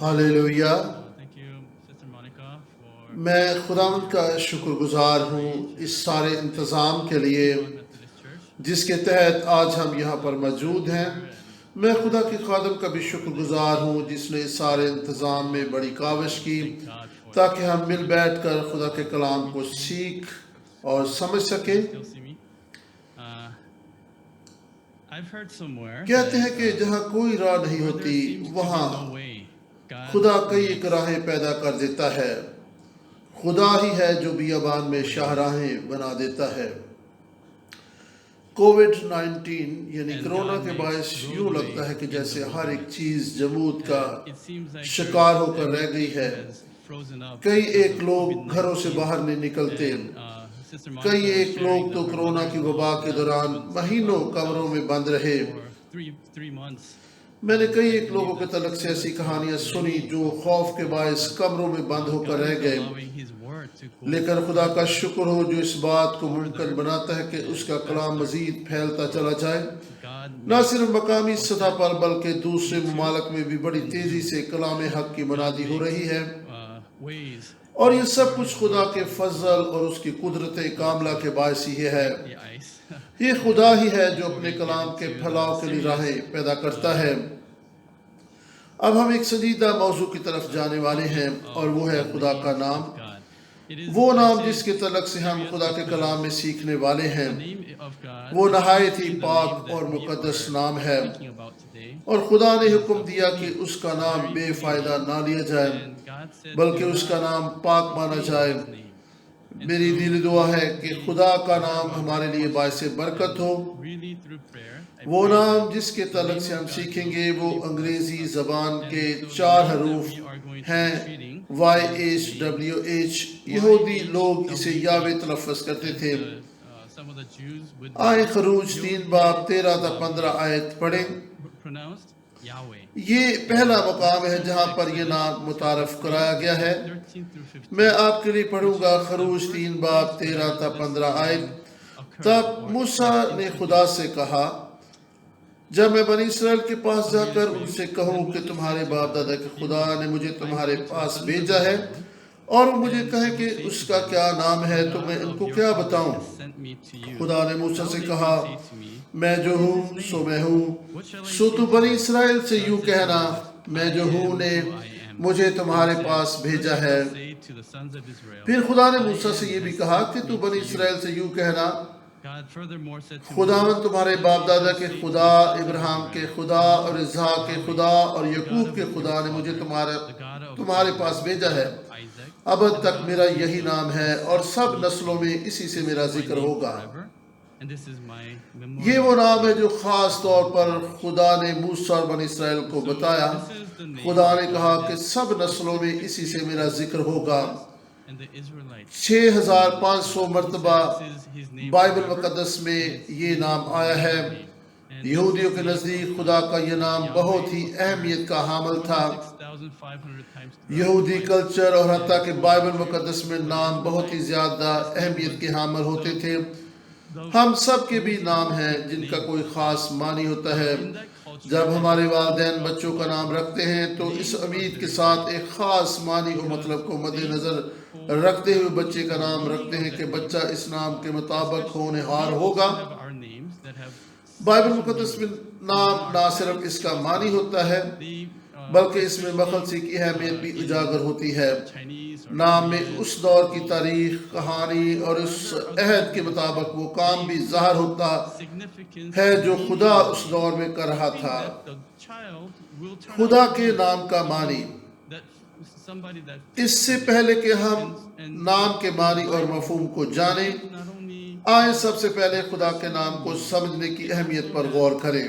Hallelujah. میں خداوند کا شکر گزار ہوں اس سارے انتظام کے لیے جس کے تحت آج ہم یہاں پر موجود ہیں۔ میں خدا کے خادم کا بھی شکر گزار ہوں جس نے اس سارے انتظام میں بڑی کاوش کی تاکہ ہم مل بیٹھ کر خدا کے کلام کو سیکھ اور سمجھ سکیں۔ کہتے ہیں کہ جہاں کوئی راہ نہیں ہوتی وہاں خدا کئی ایک راہیں پیدا کر دیتا ہے۔ خدا ہی ہے جو بیابان میں شاہراہیں بنا دیتا ہے۔ کووڈ-19 یعنی کرونا کے باعث یوں لگتا ہے کہ جیسے ہر ایک چیز جمود کا شکار ہو کر رہ گئی ہے۔ کئی ایک لوگ گھروں سے باہر نہیں نکلتے۔ کئی ایک لوگ تو کرونا کی وبا کے دوران مہینوں کمروں میں بند رہے۔ میں نے کئی ایک لوگوں کے تعلق سے ایسی کہانیاں سنی جو خوف کے باعث کمروں میں بند ہو کر رہ گئے، لیکن خدا کا شکر ہو جو اس بات کو ممکن بناتا ہے کہ اس کا کلام مزید پھیلتا چلا جائے، نہ صرف مقامی سطح پر بلکہ دوسرے ممالک میں بھی بڑی تیزی سے کلام حق کی منادی ہو رہی ہے، اور یہ سب کچھ خدا کے فضل اور اس کی قدرت کاملہ کے باعث ہی ہے۔ یہ خدا ہی ہے جو اپنے کلام کے پھیلاؤ کے لیے راہیں پیدا کرتا ہے۔ اب ہم ایک سنجیدہ موضوع کی طرف جانے والے ہیں اور وہ ہے خدا کا نام، وہ نام جس کے تعلق سے ہم خدا کے کلام میں سیکھنے والے ہیں۔ وہ نہایت ہی پاک اور مقدس نام ہے، اور خدا نے حکم دیا کہ اس کا نام بے فائدہ نہ لیا جائے بلکہ اس کا نام پاک مانا جائے۔ میری دلی دعا ہے کہ خدا کا نام ہمارے لیے باعث برکت ہو۔ وہ نام جس کے تعلق سے ہم سیکھیں گے وہ انگریزی زبان کے 4 حروف ہیں، YHWH۔ یہودی لوگ اسے یاوے تلفظ کرتے تھے۔ آئے خروج 3 باب 13 تا 15 آیت پڑھیں۔ یہ پہلا مقام ہے جہاں پر یہ نام متعارف کرایا گیا ہے۔ میں آپ کے لیے پڑھوں گا خروج 3 باب 13 تا 15 آیت۔ تب موسیٰ نے خدا سے کہا، جب میں بنی اسرائیل کے پاس جا کر ان سے کہوں کہ تمہارے باپ دادا کے خدا نے مجھے تمہارے پاس بھیجا ہے اور وہ مجھے کہے کہ اس کا کیا نام ہے تو میں ان کو کیا بتاؤں؟ خدا نے موسیٰ سے کہا، میں جو ہوں سو میں ہوں، سو تو بنی اسرائیل سے یوں کہنا، میں جو ہوں نے مجھے تمہارے پاس بھیجا ہے۔ پھر خدا نے موسیٰ سے یہ بھی کہا کہ تو بنی اسرائیل سے یوں کہنا، خداوند تمہارے باپ دادا کے خدا، ابراہیم کے خدا اور اسحاق کے خدا اور یعقوب کے خدا نے مجھے تمہارے پاس بھیجا ہے۔ اب تک میرا یہی نام ہے اور سب نسلوں میں اسی سے میرا ذکر ہوگا۔ یہ وہ نام ہے جو خاص طور پر خدا نے موسیٰ اور بنی اسرائیل کو بتایا۔ خدا نے کہا کہ سب نسلوں میں اسی سے میرا ذکر ہوگا۔ 6500 مرتبہ بائبل مقدس میں یہ نام آیا ہے۔ یہودیوں کے نزدیک خدا کا یہ نام بہت ہی اہمیت کا حامل تھا۔ یہودی کلچر اور حتیٰ کہ بائبل مقدس میں نام بہت ہی زیادہ اہمیت کے حامل ہوتے تھے۔ ہم سب کے بھی نام ہیں جن کا کوئی خاص معنی ہوتا ہے۔ جب ہمارے والدین بچوں کا نام رکھتے ہیں تو اس امید کے ساتھ ایک خاص معنی اور مطلب کو مد نظر رکھتے ہوئے بچے کا نام رکھتے ہیں کہ بچہ اس نام کے مطابق ہونہار ہوگا۔ بائبل مقدس میں نام نہ صرف اس کا معنی ہوتا ہے بلکہ اس میں مخلصی کی اہمیت بھی اجاگر ہوتی ہے۔ نام میں اس دور کی تاریخ، کہانی اور اس عہد کے مطابق وہ کام بھی ظاہر ہوتا ہے جو خدا اس دور میں کر رہا تھا۔ خدا کے نام کا معنی۔ اس سے پہلے کہ ہم نام کے معنی اور مفہوم کو جانیں، آئیں سب سے پہلے خدا کے نام کو سمجھنے کی اہمیت پر غور کریں۔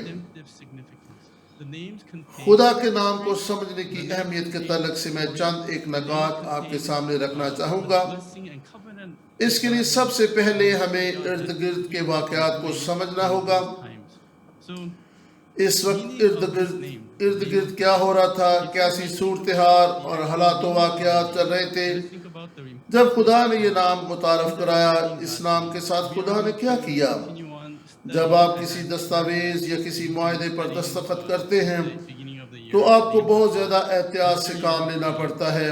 خدا کے نام کو سمجھنے کی اہمیت کے تعلق سے میں چند ایک نکات آپ کے سامنے رکھنا چاہوں گا۔ اس کے لیے سب سے پہلے ہمیں ارد گرد کے واقعات کو سمجھنا ہوگا۔ اس وقت ارد گرد کیا ہو رہا تھا، کیسی صورتحال اور حالات و واقعات چل رہے تھے جب خدا نے یہ نام متعارف کرایا۔ اس نام کے ساتھ خدا نے کیا کیا؟ جب آپ کسی دستاویز یا کسی معاہدے پر دستخط کرتے ہیں تو آپ کو بہت زیادہ احتیاط سے کام لینا پڑتا ہے،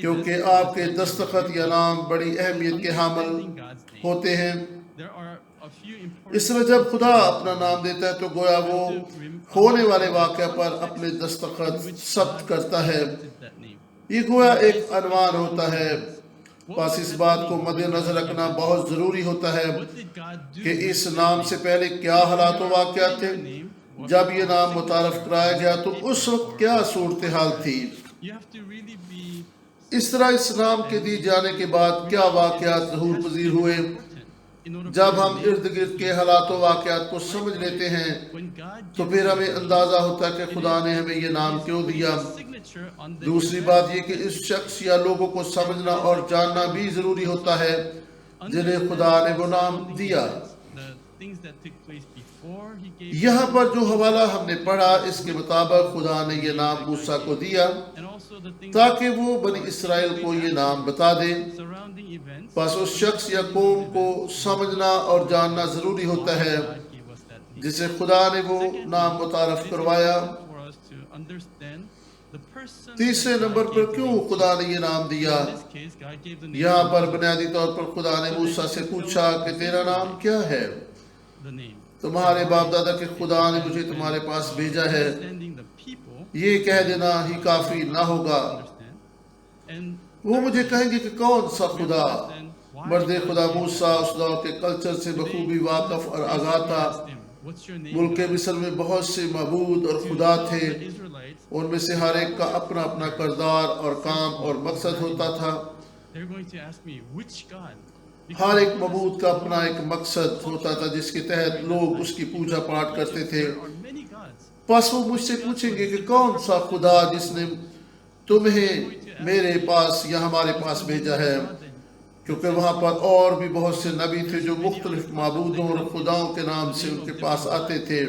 کیونکہ آپ کے دستخط یا نام بڑی اہمیت کے حامل ہوتے ہیں۔ اس طرح جب خدا اپنا نام دیتا ہے تو گویا وہ ہونے والے واقعہ پر اپنے دستخط ثبت کرتا ہے، یہ گویا ایک عنوان ہوتا ہے۔ بس اس بات کو مد نظر رکھنا بہت ضروری ہوتا ہے کہ اس نام سے پہلے کیا حالات و واقعات تھے، جب یہ نام متعارف کرایا گیا تو اس وقت کیا صورتحال تھی، اس طرح اس نام کے دی جانے کے بعد کیا واقعات ظہور پذیر ہوئے۔ جب ہم ارد گرد کے حالات و واقعات کو سمجھ لیتے ہیں تو پھر ہمیں اندازہ ہوتا ہے کہ خدا نے ہمیں یہ نام کیوں دیا۔ دوسری بات یہ کہ اس شخص یا لوگوں کو سمجھنا اور جاننا بھی ضروری ہوتا ہے جنہیں خدا نے وہ نام دیا۔ یہاں پر جو حوالہ ہم نے پڑھا اس کے مطابق خدا نے یہ نام موسیٰ کو دیا تاکہ وہ بنی اسرائیل کو یہ نام بتا دے۔ بس اس شخص یا قوم کو سمجھنا اور جاننا ضروری ہوتا ہے جسے خدا نے وہ نام متعارف کروایا۔ تیسرے نمبر پر کیوں خدا نے یہ نام دیا؟ یہاں پر بنیادی طور پر خدا نے موسیٰ سے پوچھا کہ تیرا نام کیا ہے؟ تمہارے باپ دادا کہ خدا نے مجھے تمہارے پاس بھیجا ہے، یہ کہہ دینا ہی کافی نہ ہوگا۔ وہ مجھے کہیں گے کہ کون سا خدا؟ مرد خدا موسیٰ اس دور کے کلچر سے بخوبی واقف اور آگاہ تھا۔ ملک مصر میں بہت سے معبود اور خدا تھے، ان میں سے ہر ایک کا اپنا اپنا کردار اور کام اور مقصد ہوتا تھا۔ ہر ایک معبود کا اپنا ایک مقصد ہوتا تھا جس کے تحت لوگ اس کی پوجا پاٹ کرتے تھے۔ پس وہ مجھ سے پوچھیں گے کہ کون سا خدا جس نے تمہیں میرے پاس یا ہمارے پاس بھیجا ہے، کیونکہ وہاں پر اور بھی بہت سے نبی تھے جو مختلف معبودوں اور خداؤں کے نام سے ان کے پاس آتے تھے۔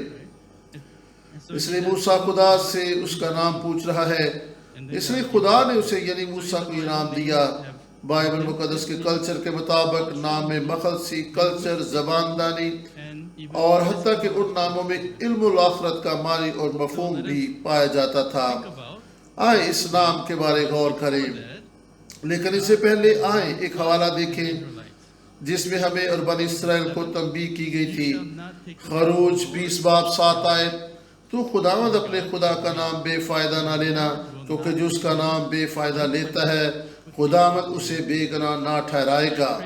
اس لیے موسیٰ خدا سے اس کا نام پوچھ رہا ہے، اس لیے خدا نے اسے یعنی موسیٰ کو یہ نام دیا۔ بائبل مقدس کے کلچر کے مطابق نام میں مخلصی، کلچر، زبان دانی اور حتیٰ کہ ان ناموں میں علم الآخرت کا معنی اور مفہوم بھی پایا جاتا تھا۔ آئیں اس نام کے بارے غور کریں، لیکن اس سے پہلے آئیں ایک حوالہ دیکھیں جس میں ہمیں اور بنی اسرائیل کو تنبیہ کی گئی تھی۔ خروج 20 باب 7 آئے، تو خداوند اپنے خدا کا نام بے فائدہ نہ لینا، کیونکہ جو اس کا نام بے فائدہ لیتا ہے خداوند اسے بے گناہ نہ ٹھہرائے گا۔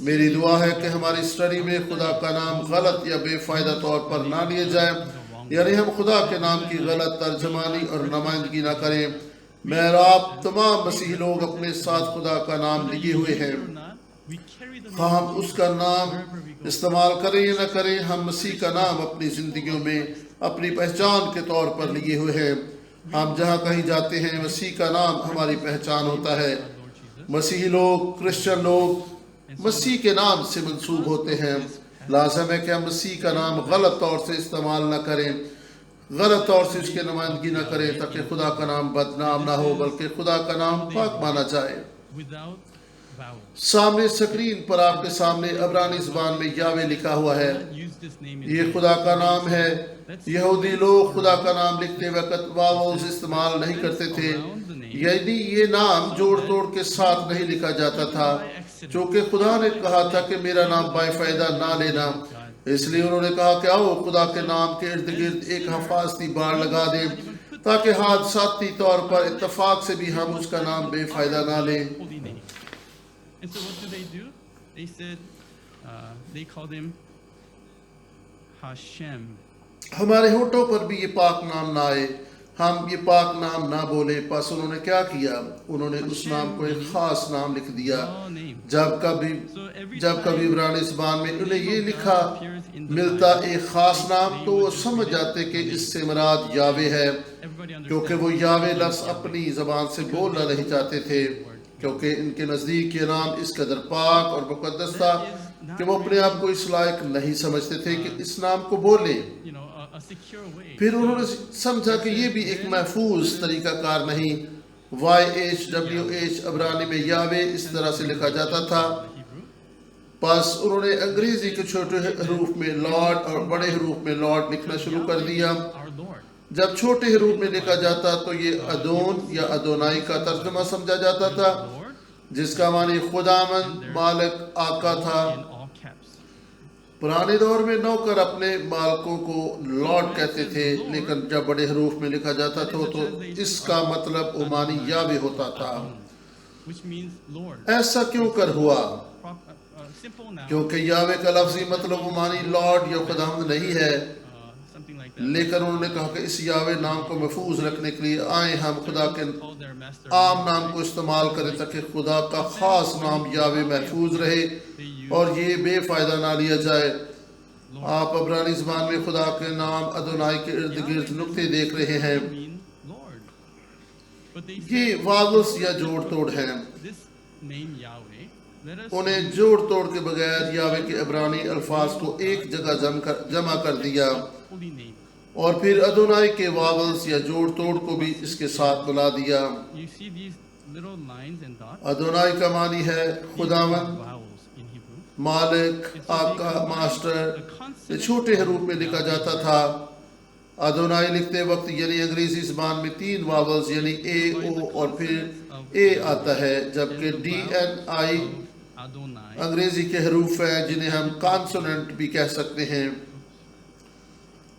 میری دعا ہے کہ ہماری اسٹڈی میں خدا کا نام غلط یا بے فائدہ طور پر نہ لیے جائے، یعنی ہم خدا کے نام کی غلط ترجمانی اور نمائندگی نہ کریں۔ میں اور آپ تمام مسیحی لوگ اپنے ساتھ خدا کا نام لیے ہوئے ہیں، ہم اس کا نام استعمال کریں یا نہ کریں، ہم مسیح کا نام اپنی زندگیوں میں اپنی پہچان کے طور پر لیے ہوئے ہیں۔ ہم جہاں کہیں جاتے ہیں مسیح کا نام ہماری پہچان ہوتا ہے۔ مسیحی لوگ، کرسچن لوگ مسیح کے نام سے منسوب ہوتے ہیں، لازم ہے کہ ہم مسیح کا نام غلط طور سے استعمال نہ کریں، غلط طور سے اس کی نمائندگی نہ کریں تاکہ خدا کا نام بدنام نہ ہو بلکہ خدا کا نام پاک مانا جائے۔ سامنے سکرین پر آپ کے سامنے عبرانی زبان میں یاوے لکھا ہوا ہے، یہ خدا کا نام ہے۔ یہودی لوگ خدا کا نام لکھتے وقت واوز استعمال نہیں کرتے تھے، یعنی یہ نام جوڑ توڑ کے ساتھ نہیں لکھا جاتا تھا، چونکہ خدا نے کہا تھا کہ میرا نام بے فائدہ نہ لینا۔ اس لیے انہوں نے کہا کہ آؤ خدا کے نام کے ارد گرد ایک حفاظتی باڑ لگا دیں تاکہ حادثاتی طور پر اتفاق سے بھی ہم اس کا نام بے فائدہ نہ لیں۔ And so what do? They said, they called him Hashem. ہمارے ہونٹوں پر بھی یہ پاک نام نہ آئے، ہم یہ پاک نام نہ بولے، پس انہوں نے کیا کیا؟ انہوں نے اس نام کو ایک خاص نام لکھ دیا۔ جب کبھی عبرانی زبان میں انہیں یہ لکھا ملتا ایک خاص نام تو وہ سمجھ جاتے کہ اس سے مراد یاوے ہے، کیونکہ وہ یاوے لفظ اپنی زبان سے بولنا نہیں چاہتے تھے، کیونکہ ان کے نزدیک یہ نام اس قدر پاک اور مقدس تھا کہ وہ اپنے آپ کو اس لائق نہیں سمجھتے تھے کہ اس نام کو بولیں۔ پھر انہوں نے سمجھا کہ یہ بھی ایک محفوظ طریقہ کار نہیں۔ YHWH عبرانی میں یاوے اس طرح سے لکھا جاتا تھا، پس انہوں نے انگریزی کے چھوٹے حروف میں لارڈ اور بڑے حروف میں لارڈ لکھنا شروع کر دیا۔ جب چھوٹے حروف میں لکھا جاتا تو یہ ادون یا ادونائی کا ترجمہ سمجھا جاتا تھا Lord جس کا معنی خداوند مالک آقا تھا in all caps. پرانے دور میں نوکر اپنے مالکوں کو لارڈ کہتے تھے لیکن جب بڑے حروف میں لکھا جاتا تھا تو اس کا مطلب عمانی یاوے ہوتا تھا Which means Lord. ایسا کیوں کر ہوا Simple noun. کیونکہ یاوے کا لفظی مطلب عمانی لارڈ یا خداوند نہیں ہے Something like that. لیکن انہوں نے کہا کہ اس یاوے نام کو محفوظ رکھنے کے لیے آئیں ہم خدا کے Called their master. عام نام کو استعمال کریں تاکہ خدا کا خاص نام یاوے محفوظ رہے اور یہ بے فائدہ نہ لیا جائے آپ عبرانی زبان میں خدا کے نام ادونائی کے ارد گرد نقطے دیکھ رہے ہیں Mean Lord. But they یہ said واولس یا جوڑ توڑ ہیں this name Yahweh. Let us انہیں جوڑ توڑ کے بغیر یاوے کے عبرانی الفاظ کو ایک جگہ جمع کر دیا holy name. اور پھر ادونائی کے واولس یا جوڑ توڑ کو بھی اس کے ساتھ ملا دیا You see these little lines and dots? ادونائی کا معنی ہے These are خداوند vowels in Hebrew. مالک آقا ماسٹر یہ چھوٹے حروف میں لکھا جاتا تھا ادونائی لکھتے وقت یعنی انگریزی زبان میں 3 واولز یعنی اے او اور پھر اے آتا ہے جبکہ ڈی این آئی Adonai. انگریزی کے حروف ہیں جنہیں ہم کانسوننٹ بھی کہہ سکتے ہیں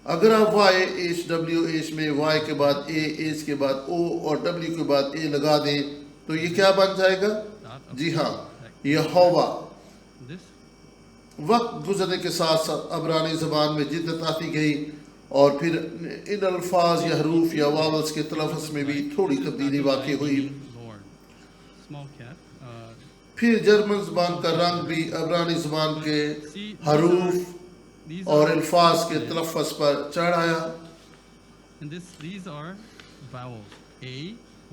اگر آپ وائی ایچ ڈبلیو ایچ میں وائی کے بعد اے ایچ کے بعد او اور ڈبلیو کے بعد اے لگا دیں تو یہ کیا بن جائے گا جی ہاں یہوہ This وقت گزرنے کے ساتھ ساتھ عبرانی زبان میں جدت آتی گئی اور پھر ان الفاظ یا حروف یا واولز کے تلفظ میں بھی تھوڑی تبدیلی واقع ہوئی Lord. Small cap. پھر جرمن زبان کا رنگ بھی عبرانی زبان کے See, حروف these اور are, الفاظ کے تلفظ پر چڑھ آیا and these are vowels. A,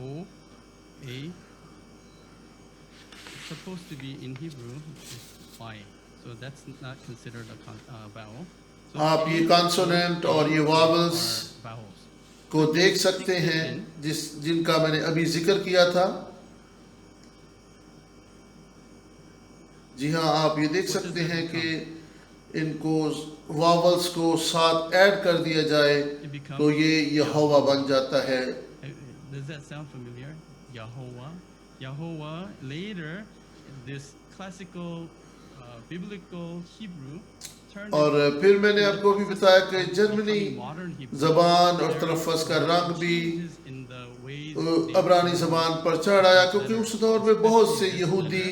O, A. It's supposed to be in Hebrew is Y, so that's not considered a vowel. So آپ یہ A, کانسوننٹ اور یہ واولز are vowels. کو دیکھ سکتے ہیں جن کا میں نے ابھی ذکر کیا تھا جی ہاں آپ یہ دیکھ سکتے ہیں کہ ان کو واولز کو ساتھ ایڈ کر دیا جائے It becomes. تو یہ یہوہ بن جاتا ہے Does that sound familiar? Yahovah. Yahovah. Later, this classical biblical Hebrew turned اور into پھر میں نے آپ کو بھی بتایا کہ جرمنی modern Hebrew. زبان اور تلفظ کا رنگ بھی Changes in the ways they- عبرانی زبان پر چڑھ آیا کیونکہ اس دور میں بہت سے یہودی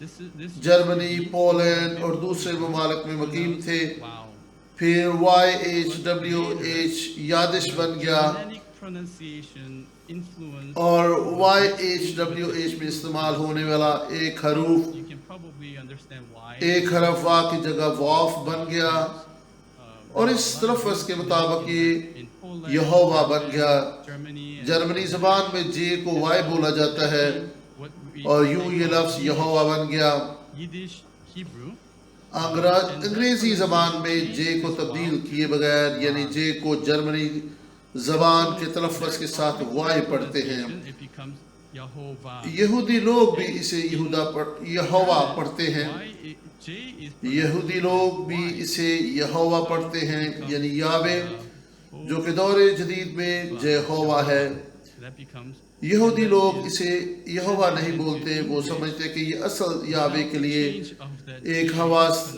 This جرمنی پولینڈ اور دوسرے ممالک میں مقیم تھے wow. پھر وائی ایچ ڈبلیو ایچ یادش بن گیا Germanic pronunciation influence. اور وائی ایچ ڈبلیو ایچ میں استعمال ہونے والا ایک حروف You can probably understand why. ایک حرف وا کی جگہ واف بن گیا اور اس تلفظ کے مطابق یہ In Poland, یہوہ بن گیا Germany, and جرمنی زبان میں جے کو وائی بولا جاتا ہے what we اور یوں یہ لفظ یہوہ بن گیا Yiddish, Hebrew. انگریزی زبان میں جے کو تبدیل کیے بغیر یعنی جے کو جرمنی زبان کے تلفظ کے ساتھ وائی پڑھتے ہیں It becomes Yahovah. یہودی لوگ بھی اسے یہوہ پڑھتے ہیں J is یہودی لوگ بھی اسے یہوہ پڑھتے ہیں یعنی یاوے جو کہ دور جدید میں جہوہ ہے that becomes یہودی لوگ اسے یہوہ نہیں بولتے وہ سمجھتے کہ یہ اصل یاوے کے لیے change of that. ایک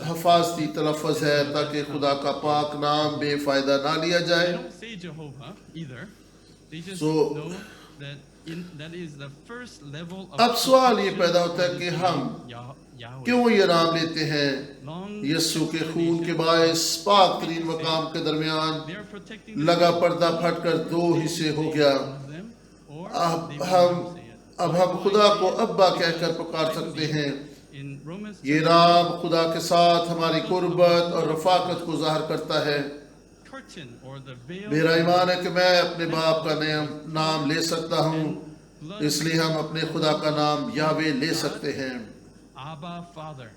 حفاظتی تلفظ ہے تاکہ خدا کا پاک نام بے فائدہ نہ لیا They جائے don't say Jehovah either. They just So- know that is the first level of اب سوال یہ پیدا ہوتا ہے کہ ہم Yahweh. کیوں یہ نام لیتے ہیں Long یسوع کے خون کے باعث پاک ترین مقام کے درمیان they are protecting لگا پردہ پھٹ کر 2 حصے ہو گیا them, or اب they ہم won't say it. اب ہم خدا کو ابا کہہ کر پکار سکتے ہیں In Romans یہ نام خدا کے ساتھ ہماری قربت اور رفاقت کو ظاہر کرتا ہے curtain or the veil میرا ایمان ہے کہ میں اپنے باپ کا نام لے سکتا ہوں blood اس لیے ہم اپنے خدا کا نام یاوے لے سکتے ہیں Abba Father.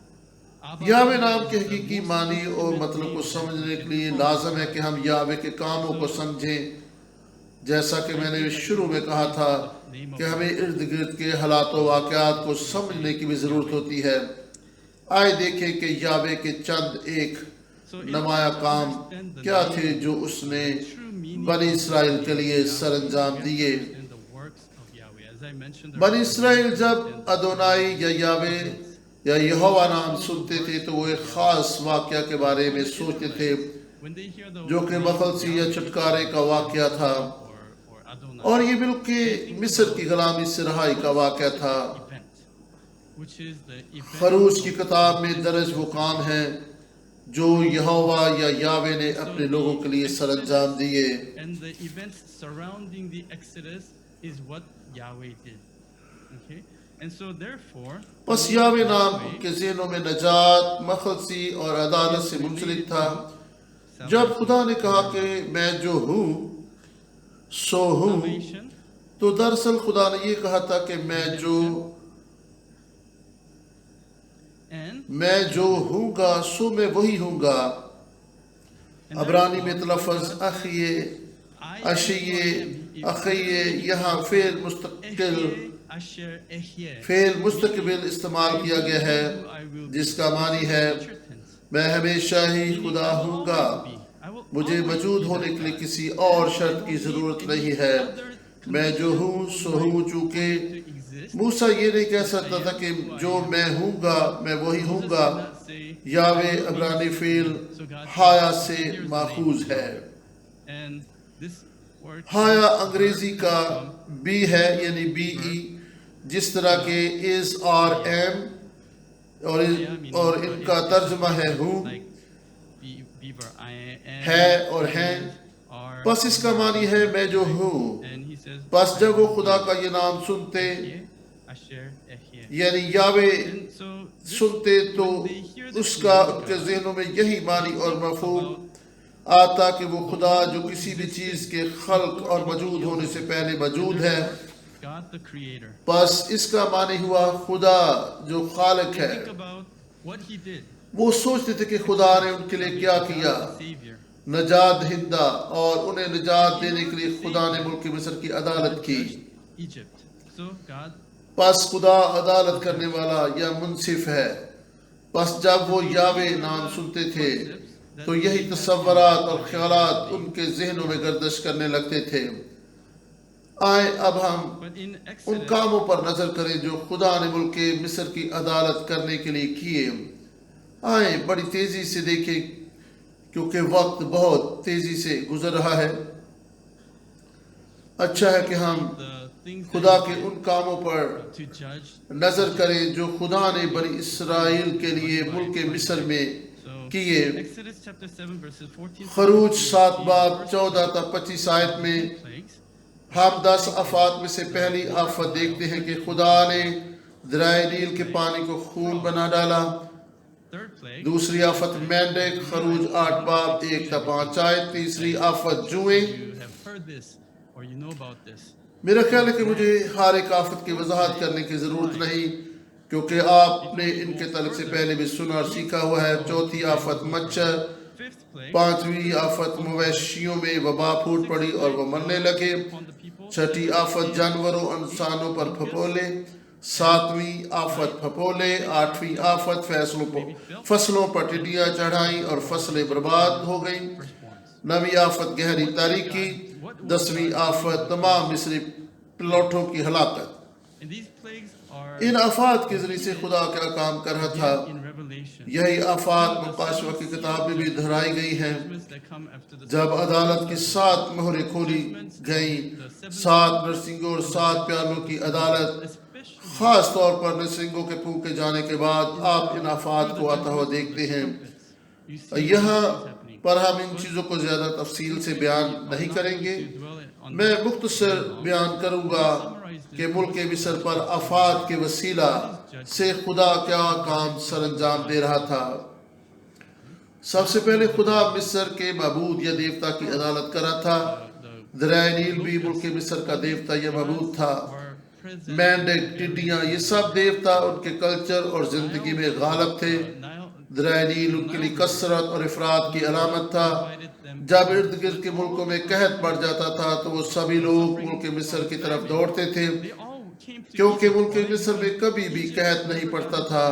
Abba یاوے Father نام is کے the حقیقی most معنی اور intimate مطلب کو name سمجھنے of کے لیے God. لازم ہے کہ ہم یاوے کے کاموں کو سمجھیں جیسا کہ میں نے شروع میں کہا تھا کہ ہمیں ارد گرد کے حالات و واقعات کو سمجھنے کی بھی ضرورت ہوتی ہے آئے دیکھیں کہ یاوے کے چند ایک So in نمایاں order to com understand the کیا name, تھے جو اس نے true meaning بنی اسرائیل کے لیے سر انجام دیے۔ and the works of Yahweh. As I mentioned, there بنی are اسرائیل جب ادونائی یا یاوے یا یہوہ نام سنتے تھے تو وہ ایک خاص واقعہ کے بارے میں سوچتے تھے when they hear the جو کہ مخلصی یا چھٹکارے کا واقعہ تھا، or Adonai اور یہ بلکہ مصر کی غلامی سے رہائی کا واقعہ تھا۔ event, which is the event خروج کی کتاب میں درج وہ کام ہیں جو یہوہ یا یاوے نے اپنے لوگوں کے لیے سر انجام دیے۔ and the events surrounding the Exodus is what Yahweh did. Okay? And so therefore, پس یاوے نام ان کے ذہنوں میں نجات، مخلصی اور عدالت سے منسلک تھا۔ جب خدا نے کہا کہ میں جو ہوں سو ہوں، salvation تو دراصل خدا نے یہ کہا تھا کہ میں جو ہوں گا سو میں وہی ہوں گا۔ عبرانی میں تلفظ اخیے، اشیے، اخیے یہاں فعل مستقبل استعمال کیا گیا ہے، جس کا معنی ہے میں ہمیشہ ہی خدا ہوں گا، مجھے موجود ہونے کے لیے کسی اور شرط کی ضرورت نہیں ہے، میں جو ہوں سو ہوں۔ چونکہ موسیٰ یہ نہیں کہہ سکتا تھا کہ جو میں ہوں گا میں وہی ہوں گا۔ یاوے عبرانی فعل ہایا سے ماخوذ ہے۔ ہایا انگریزی کا بی ہے، یعنی بی ای، جس طرح کہ از آر ایم، اور ان کا ترجمہ ہے ہوں، ہے اور ہیں۔ پس اس کا معنی ہے میں جو ہوں۔ پس جب وہ خدا کا یہ نام سنتے یعنی یاوے سنتے تو اس کا ان کے ذہنوں میں یہی معنی اور مفہوم آتا کہ وہ خدا جو کسی بھی چیز کے خلق اور موجود ہونے سے پہلے موجود ہے۔ پس اس کا معنی ہوا خدا جو خالق ہے۔ وہ سوچتے تھے کہ خدا نے ان کے لیے کیا کیا، نجات دہندہ، اور انہیں نجات دینے کے لیے خدا نے ملک مصر کی عدالت کی۔ پس خدا عدالت کرنے والا یا منصف ہے۔ پس جب وہ یاوے نام سنتے تھے تو یہی تصورات اور خیالات ان کے ذہنوں میں گردش کرنے لگتے تھے۔ آئیں اب ہم ان کاموں پر نظر کریں جو خدا نے ملک مصر کی عدالت کرنے کے لیے کیے۔ آئیں بڑی تیزی سے دیکھیں کیونکہ وقت بہت تیزی سے گزر رہا ہے۔ اچھا ہے کہ ہم خدا کے ان کاموں پر نظر کریں جو خدا نے بنی اسرائیل کے لیے ملک مصر میں کیے۔ خروج 7 باب 14 تا 25 آیت میں ہم 10 آفات میں سے پہلی آفت دیکھتے ہیں کہ خدا نے دریائے نیل کے پانی کو خون بنا ڈالا۔ دوسری آفت مینڈک، خروج 8 باب 1 تا 5 آیت۔ تیسری آفت جوئیں۔ میرا خیال ہے کہ مجھے ہر ایک آفت کی وضاحت کرنے کی ضرورت نہیں، کیونکہ آپ نے ان کے تعلق سے پہلے بھی سنا اور سیکھا ہوا ہے۔ چوتھی آفت مچھر، پانچویں آفت مویشیوں میں وبا پھوٹ پڑی اور وہ مرنے لگے۔ چھٹی آفت جانوروں انسانوں پر پھپولے۔ ساتویں آفت پھپولے۔ آٹھویں آفت فصلوں پر ٹڈیاں چڑھائیں اور فصلیں برباد ہو گئیں۔ نویں آفت گہری تاریکی۔ 10ویں آفت تمام مصری پلاٹوں کی ہلاکت۔ ان آفات کے ذریعے سے خدا کیا کام کر رہا تھا، یہی آفات مقاشفہ کی کتاب میں بھی دہرائی گئی ہیں۔ جب عدالت کی 7 مہریں کھولی گئیں، 7 نرسنگوں اور 7 پیالوں کی عدالت، خاص طور پر نرسنگوں کے پھونکے جانے کے بعد آپ ان آفات کو آتا ہوا دیکھتے ہیں۔ یہاں پر ہم ان چیزوں کو زیادہ تفصیل سے بیان نہیں کریں گے۔ میں مختصر بیان کروں گا کہ ملک مصر پر آفات کے وسیلہ سے خدا کیا کام سر انجام دے رہا تھا۔ سب سے پہلے خدا مصر کے معبود یا دیوتا کی عدالت کر رہا تھا۔ دریائے نیل بھی ملک مصر کا دیوتا یا معبود تھا۔ مینڈک، ٹڈیاں، یہ سب دیوتا ان کے کلچر اور زندگی میں غالب تھے۔ دریائے نیل ان کے لیے کثرت اور افراد کی علامت تھا۔ جب ارد گرد کے ملکوں میں قحط پڑ جاتا تھا تو وہ سبھی لوگ ملک مصر کی طرف دوڑتے تھے، کیونکہ ملک مصر میں کبھی بھی قحط نہیں پڑتا تھا،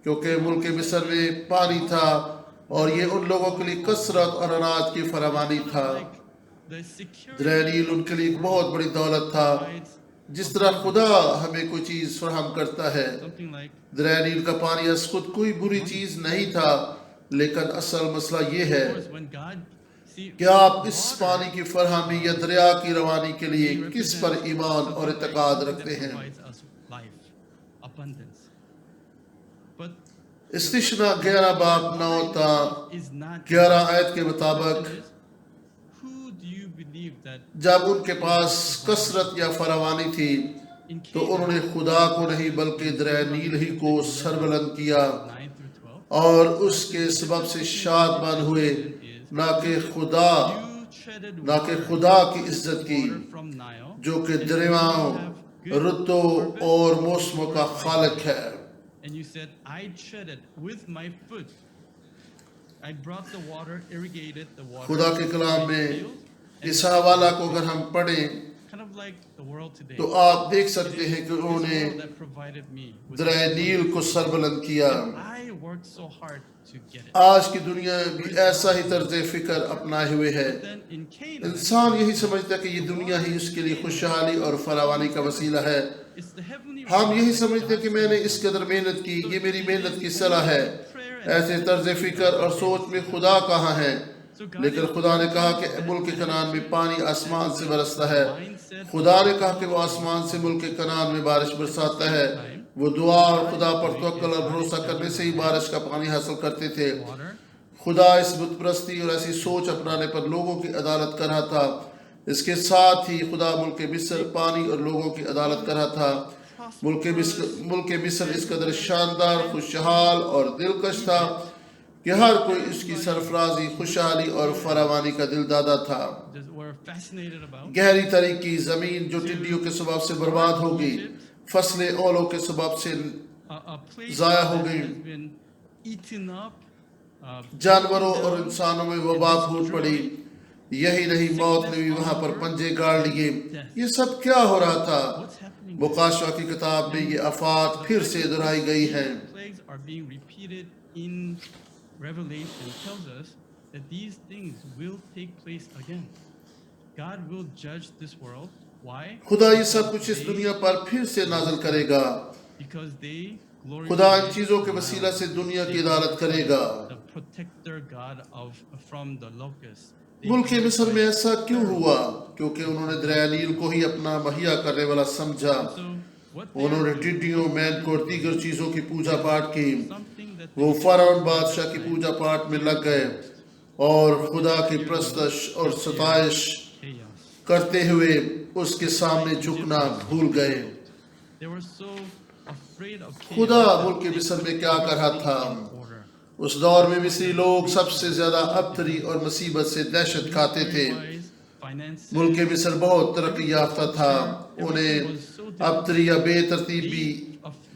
کیونکہ ملک مصر میں پانی تھا اور یہ ان لوگوں کے لیے کثرت اور اناج کی فراوانی تھا۔ the security دریا نیل ان کے لیے ایک بہت بڑی دولت تھا. provides جس طرح خدا ہمیں کوئی چیز فراہم کرتا ہے، something like دریا نیل کا پانی از خود کوئی بری چیز نہیں تھا، لیکن اصل مسئلہ یہ ہے of course when God see کہ آپ اس water, پانی کی فراہمی یا دریا کی روانی کے لیے he کس پر represents ایمان اور something like اعتقاد something رکھتے that ہیں. provides us life, abundance. But استثنا 11 باب 9 تا is not 11 آیت کے the مطابق question is, who do you believe that جب ان کے پاس کثرت یا فراوانی تھی in تو انہوں نے خدا کو نہیں بلکہ دریا نیل ہی کو سربلند کیا 9 through 12 اور اس کے سبب سے شادمان ہوئے، نہ کہ خدا کی عزت کی water from Nile جو کہ دریاؤں، رتوں اور موسموں کا خالق ہے. and you said I treaded with my foot, I brought the water, irrigated the water خدا کے کلام میں fields, اس حوالہ کو اگر ہم پڑھیں kind of like the world today. تو آپ دیکھ سکتے ہیں کہ انہوں This نے world that provided me with دریا نیل کو سربلند کیا. I worked so hard to get it. آج کی دنیا بھی ایسا ہی طرز فکر اپنائے ہوئے ہے. Then in Canaan, انسان یہی سمجھتا ہے کہ یہ دنیا ہی اس کے لیے خوشحالی اور فراوانی کا وسیلہ ہے. it's the heavenly ہم realm یہی that سمجھتے ہیں کہ میں نے اس قدر محنت کی، یہ میری محنت کی صلاح ہے. ایسے طرز فکر اور سوچ میں خدا کہاں ہے؟ لیکن خدا نے کہا کہ ملک کنعان میں پانی آسمان سے برستا ہے. خدا نے کہا کہ وہ آسمان سے ملک کنعان میں بارش برساتا ہے. وہ دعا اور خدا پر توکل اور بھروسہ کرنے سے ہی بارش کا پانی حاصل کرتے تھے. water, خدا اس بت پرستی اور ایسی سوچ اپنانے پر لوگوں کی عدالت کر رہا تھا. اس کے ساتھ ہی خدا ملک مصر پانی اور لوگوں کی عدالت کر رہا تھا. ملک مصر اس قدر شاندار، خوشحال اور دلکش تھا کہ ہر کوئی اس کی سرفرازی، خوشحالی اور فراوانی کا دل دادا تھا. just were fascinated about. گہری تری کی زمین جو ٹڈیوں کے سبب سے برباد ہو گئی، فصلیں اولوں کے سبب سے A place ضائع that ہو گئی. has been eaten up, جانوروں اور انسانوں میں وبا پھوٹ پڑی. یہی نہیں، موت نے بھی وہاں پر پنجے گاڑ لیے. یہ سب کیا ہو رہا تھا؟ what's happening? مکاشفہ کی کتاب میں یہ آفات پھر سے دہرائی گئی ہیں. Plagues are being repeated in Revelation tells us that these things will take place again. God will judge this world. Why? خدا یہ سب کچھ اس دنیا پر پھر سے نازل کرے گا. Because they خدا ان چیزوں کے وسیلہ سے دنیا کی عدالت کرے گا. the protector God from the locusts. ملک مصر میں ایسا کیوں ہوا؟ کیونکہ انہوں نے دریا نیل کو ہی اپنا مہیا کرنے والا سمجھا. So what انہوں نے ٹڈیوں، مینڈ اور دیگر چیزوں کی پوجا پاٹ کی. something that وہ فرعون بادشاہ کی پوجا پاٹ میں لگ گئے اور خدا کی پرستش اور ستائش chaos. کرتے ہوئے اس کے سامنے جھکنا بھول گئے. They were so afraid of chaos. خدا ملک مصر میں کیا کر رہا تھا؟ Order. اس دور میں مصری لوگ سب سے زیادہ ابتری اور مصیبت سے دہشت کھاتے تھے. Finances. ملک مصر بہت ترقی یافتہ تھا. انہیں ابتری یا بے ترتیبی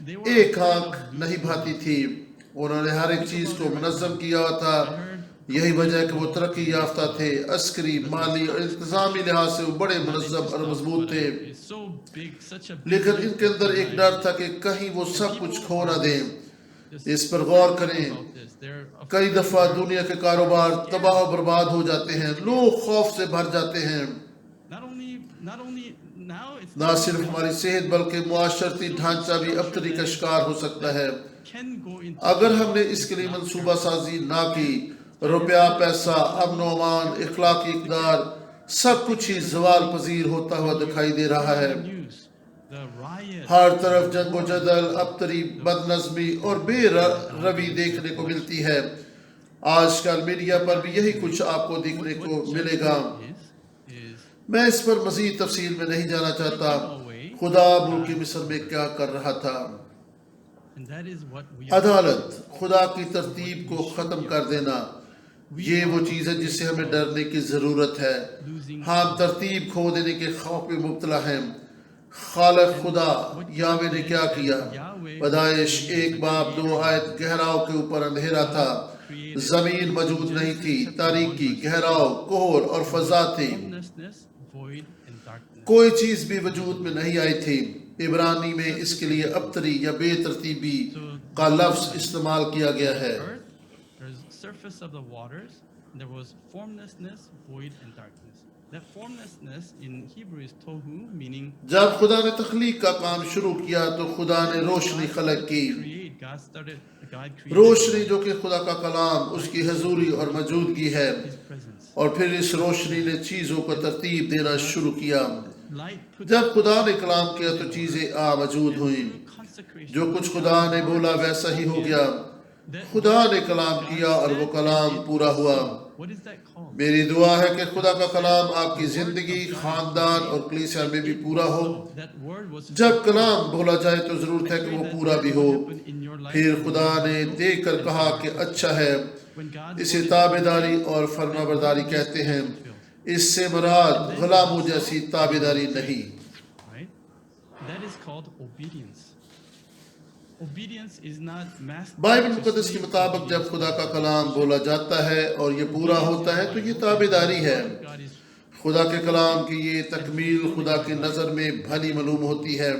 They were ایک آنکھ نہیں بھاتی تھی. انہوں نے ہر ایک چیز کو منظم کیا ہوا تھا. یہی وجہ ہے کہ وہ ترقی یافتہ تھے. عسکری، مالی اور انتظامی لحاظ سے وہ بڑے منظم اور مضبوط تھے. It's so big, such a big لیکن ان کے اندر ایک ڈر تھا کہ کہیں وہ سب کچھ کھو نہ دیں. اس پر غور کریں. about this. They're کئی دفعہ دنیا کے کاروبار تباہ و برباد ہو جاتے ہیں. لوگ خوف سے بھر جاتے ہیں. not only now it's نہ صرف ہماری صحت بلکہ معاشرتی ڈھانچہ بھی ابتری کا شکار ہو سکتا ہے. can go into اگر ہم نے اس کے لیے منصوبہ سازی نہ کی، روپیہ، پیسہ، امن و امان، اخلاقی اقدار، سب کچھ ہی زوال پذیر ہوتا ہوا دکھائی دے رہا ہے. news, the riot, ہر طرف جنگ و جدل، ابتری، بد نظمی اور بے روی دیکھنے کو ملتی ہے. آج کل میڈیا پر بھی یہی کچھ آپ کو دیکھنے کو ملے گا. is میں اس پر مزید تفصیل میں نہیں جانا چاہتا. خدا ملک مصر میں کیا کر رہا تھا؟ and that is what we عدالت، خدا کی ترتیب کو ختم کر دینا، یہ وہ چیز ہے جس سے ہمیں ڈرنے کی ضرورت ہے. ہم ترتیب کھو دینے کے خوف میں مبتلا ہیں. خالق خدا یاوے نے کیا کیا؟ پیدائش 1 باب 2 آیت. گہراؤ کے اوپر اندھیرا تھا، زمین موجود نہیں تھی، تاریکی، گہراؤ، کوہر اور فضا تھی. formlessness, void, and darkness. کوئی چیز بھی وجود میں نہیں آئی تھی. عبرانی میں اس کے لیے ابتری یا بے ترتیبی کا لفظ استعمال کیا گیا ہے. Earth, there's surface of the waters, and there was formlessness, void, and darkness. That formlessness in Hebrew is tohu, meaning جب خدا نے تخلیق کا کام شروع کیا تو خدا نے روشنی خلق کی. create. God created روشنی جو کہ خدا کا کلام، اس کی حضوری اور موجودگی ہے، His presence. اور پھر اس روشنی نے چیزوں کو ترتیب دینا شروع کیا. Light put جب خدا نے کلام کیا تو چیزیں موجود ہوئیں. consecration. جو کچھ خدا نے بولا ویسا ہی ہو گیا. That خدا نے کلام کیا اور وہ کلام پورا ہوا. what is that called? میری دعا ہے کہ خدا کا کلام آپ کی زندگی، خاندان اور کلیسیا میں بھی پورا ہو. That word was جب کلام بولا جائے تو ضرورت ہے کہ وہ پورا بھی ہو. in your life. پھر خدا نے دیکھ کر کہا کہ اچھا ہے. When God اسے تابعداری اور فرما برداری کہتے ہیں. اس سے مراد غلاموں جیسی تابعداری نہیں. right? That is called obedience. Obedience is not mass. Bible مقدس کے مطابق جب خدا کا کلام بولا جاتا ہے اور یہ پورا ہوتا ہے تو یہ تابعداری ہے. God is خدا کے کلام کی یہ تکمیل خدا کی نظر میں بھلی معلوم ہوتی ہے.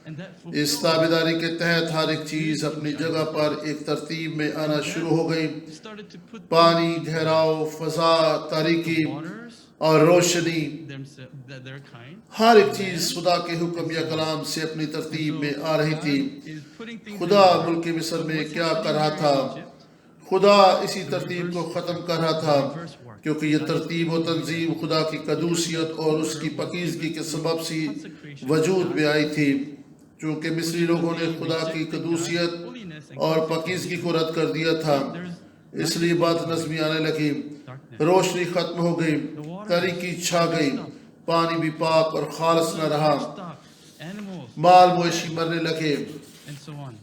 and that اس تابعداری کے تحت ہر ایک چیز اپنی جگہ پر ایک ترتیب میں آنا شروع ہو گئی. started to put پانی، ٹھہراؤ، فضا، تاریکی waters اور روشنی، themselves their kind. ہر ایک چیز خدا کے حکم یا کلام سے اپنی ترتیب میں آ رہی تھی. Is putting things خدا in order. ملک مصر میں کیا کر رہا تھا؟ خدا اسی ترتیب کو ختم کر رہا تھا، کیونکہ یہ ترتیب و تنظیم خدا کی قدوسیت اور اس کی پاکیزگی کے سبب سے وجود میں آئی تھی. چونکہ مصری لوگوں نے خدا کی قدوسیت اور پاکیزگی کو رد کر دیا تھا، اس لیے بد نظمی آنے لگی، روشنی ختم ہو گئی، تاریکی چھا گئی، پانی بھی پاک اور خالص نہ رہا، Stock, animals, مال مویشی مرنے لگے، and so on.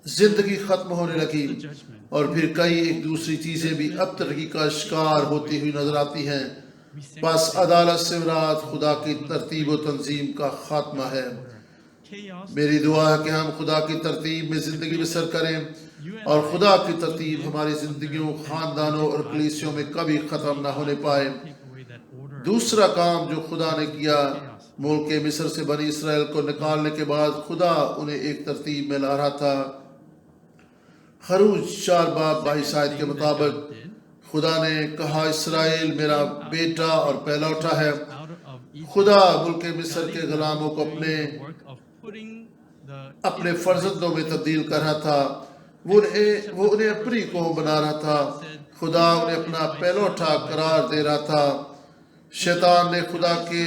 زندگی ختم ہونے لگی، Judgment. اور پھر کئی ایک دوسری چیزیں بھی اب ترقی کا شکار ہوتی ہوئی نظر آتی ہیں. We say بس عدالت سے مراد خدا کی ترتیب و تنظیم کا خاتمہ ہے. chaos. میری دعا ہے کہ ہم خدا کی ترتیب میں زندگی بسر کریں اور خدا کی ترتیب ہماری زندگیوں، خاندانوں اور کلیسیوں میں کبھی ختم نہ ہونے پائے. Take away that order. دوسرا کام جو خدا نے کیا، ملک مصر سے بنی اسرائیل کو نکالنے کے بعد خدا انہیں ایک ترتیب میں لا رہا تھا. خروج 4 باب 22 آیت کے مطابق خدا نے کہا اسرائیل میرا بیٹا اور پہلا اٹھا ہے. Out of Egypt. خدا ملک مصر کے غلاموں کو The work of putting the اپنے فرزندوں میں تبدیل کر رہا تھا. وہ انہیں اپنی قوم بنا رہا تھا. خدا انہیں اپنا پہلوٹا قرار دے رہا تھا. شیطان نے خدا کے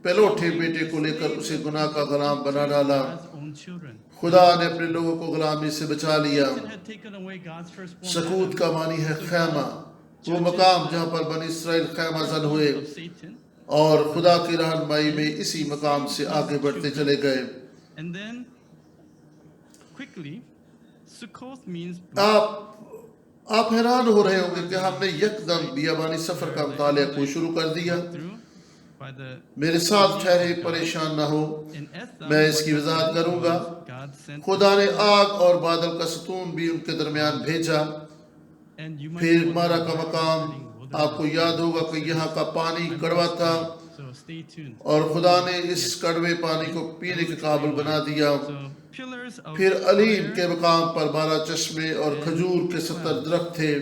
پہلوٹے بیٹے کو لے کر اسے گناہ کا غلام بنا ڈالا. God's own children. خدا نے اپنے لوگوں کو غلامی سے بچا لیا. Satan had taken away God's firstborn سکوت کا معنی ہے خیمہ، وہ مقام جہاں پر بنی اسرائیل خیمہ زن ہوئے of Satan. اور خدا کی رہنمائی میں اسی مقام سے آگے بڑھتے چلے گئے. And then, quickly, Sukkoth means آپ حیران ہو رہے ہوں گے کہ ہم نے یکدم بیابانی سفر کا مطالعہ کو شروع کر دیا. through by the میرے ساتھ ٹھہرے، پریشان نہ ہو، in Etham. میں اس کی وضاحت کروں گا. God sent خدا نے آگ اور بادل کا ستون بھی ان کے درمیان بھیجا. and you might پھر wonder مارا کا why مقام، it's آپ کو یاد ہوگا کہ یہاں کا پانی کڑوا تھا so stay tuned. اور خدا نے اس کڑوے پانی کو پینے کے قابل بنا دیا. So pillars of پھر علیم fire کے مقام پر 12 چشمے اور کھجور کے 70 درخت تھے.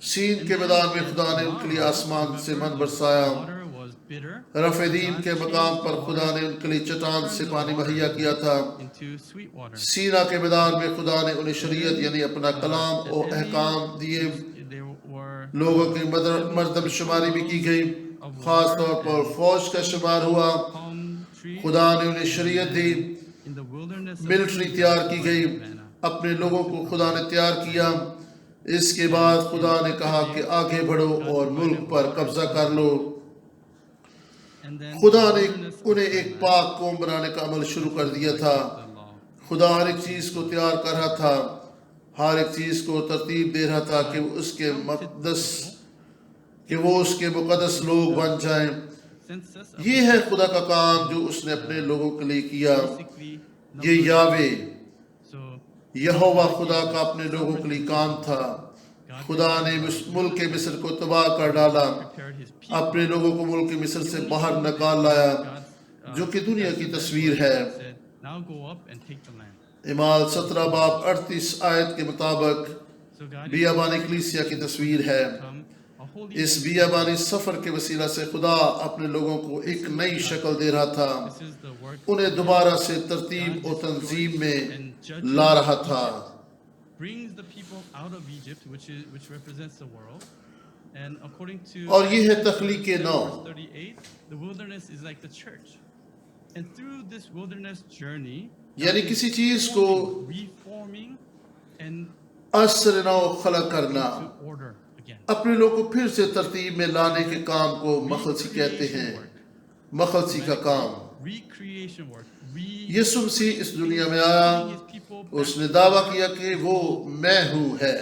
سین کے میدان میں خدا نے ان کے لیے آسمان سے من برسایا. water was bitter رفیدیم کے مقام پر خدا نے ان کے لیے چٹان سے پانی مہیا کیا تھا. into sweet water. سینا کے میدان میں خدا نے انہیں شریعت یعنی اپنا کلام اور احکام دیے. There were لوگوں کی مردم شماری بھی کی گئی، خاص طور پر فوج کا شمار ہوا. palm trees خدا نے انہیں شریعت دی. in the wilderness of military تیار کی گئی، اپنے لوگوں کو خدا نے تیار کیا. اس کے بعد خدا نے کہا کہ آگے بڑھو اور ملک پر قبضہ کر لو. and then خدا نے انہیں ایک پاک قوم بنانے کا عمل شروع کر دیا تھا. the law. خدا ہر ایک چیز کو تیار کر رہا تھا، ہر ایک چیز کو ترتیب دے رہا تھا کہ وہ اس کے مقدس لوگ بن جائیں. Census of یہ ہے خدا کا کام جو اس نے اپنے لوگوں کے لیے کیا. basically یہ یاوے so یہوہ خدا کا اپنے لوگوں کے لیے کام تھا. خدا نے ملک مصر کو تباہ کر ڈالا، prepared his people. اپنے لوگوں کو ملک مصر سے باہر نکال لایا، جو کہ دنیا کی تصویر ہے. Said, now go up and take the land. اعمال 17 باب 38 آیت کے مطابق So God بیابانی کلیسیا کی تصویر ہے. become a holy us nation. بیابانی سفر کے وسیلہ سے خدا اپنے لوگوں کو ایک نئی شکل دے رہا تھا، This is the work انہیں of دوبارہ God. سے ترتیب God و تنظیم destroys میں and judges لا رہا تھا۔ Egypt, brings the people out of Egypt, which represents the world. And according to اور یہ ہے Exodus تخلیق 37, نو۔ verse 38, the wilderness is like the church. And through this wilderness journey, یعنی God is کسی چیز کو reforming and اثر نو خلق کرنا، to order again. اپنے لوگ کو پھر سے ترتیب میں لانے کے کام کو مخلصی کہتے ہیں، مخلصی کا کام۔ Recreation work. یسوع مسیح اس دنیا میں آیا، اس نے دعویٰ کیا کہ وہ میں ہوں ہے۔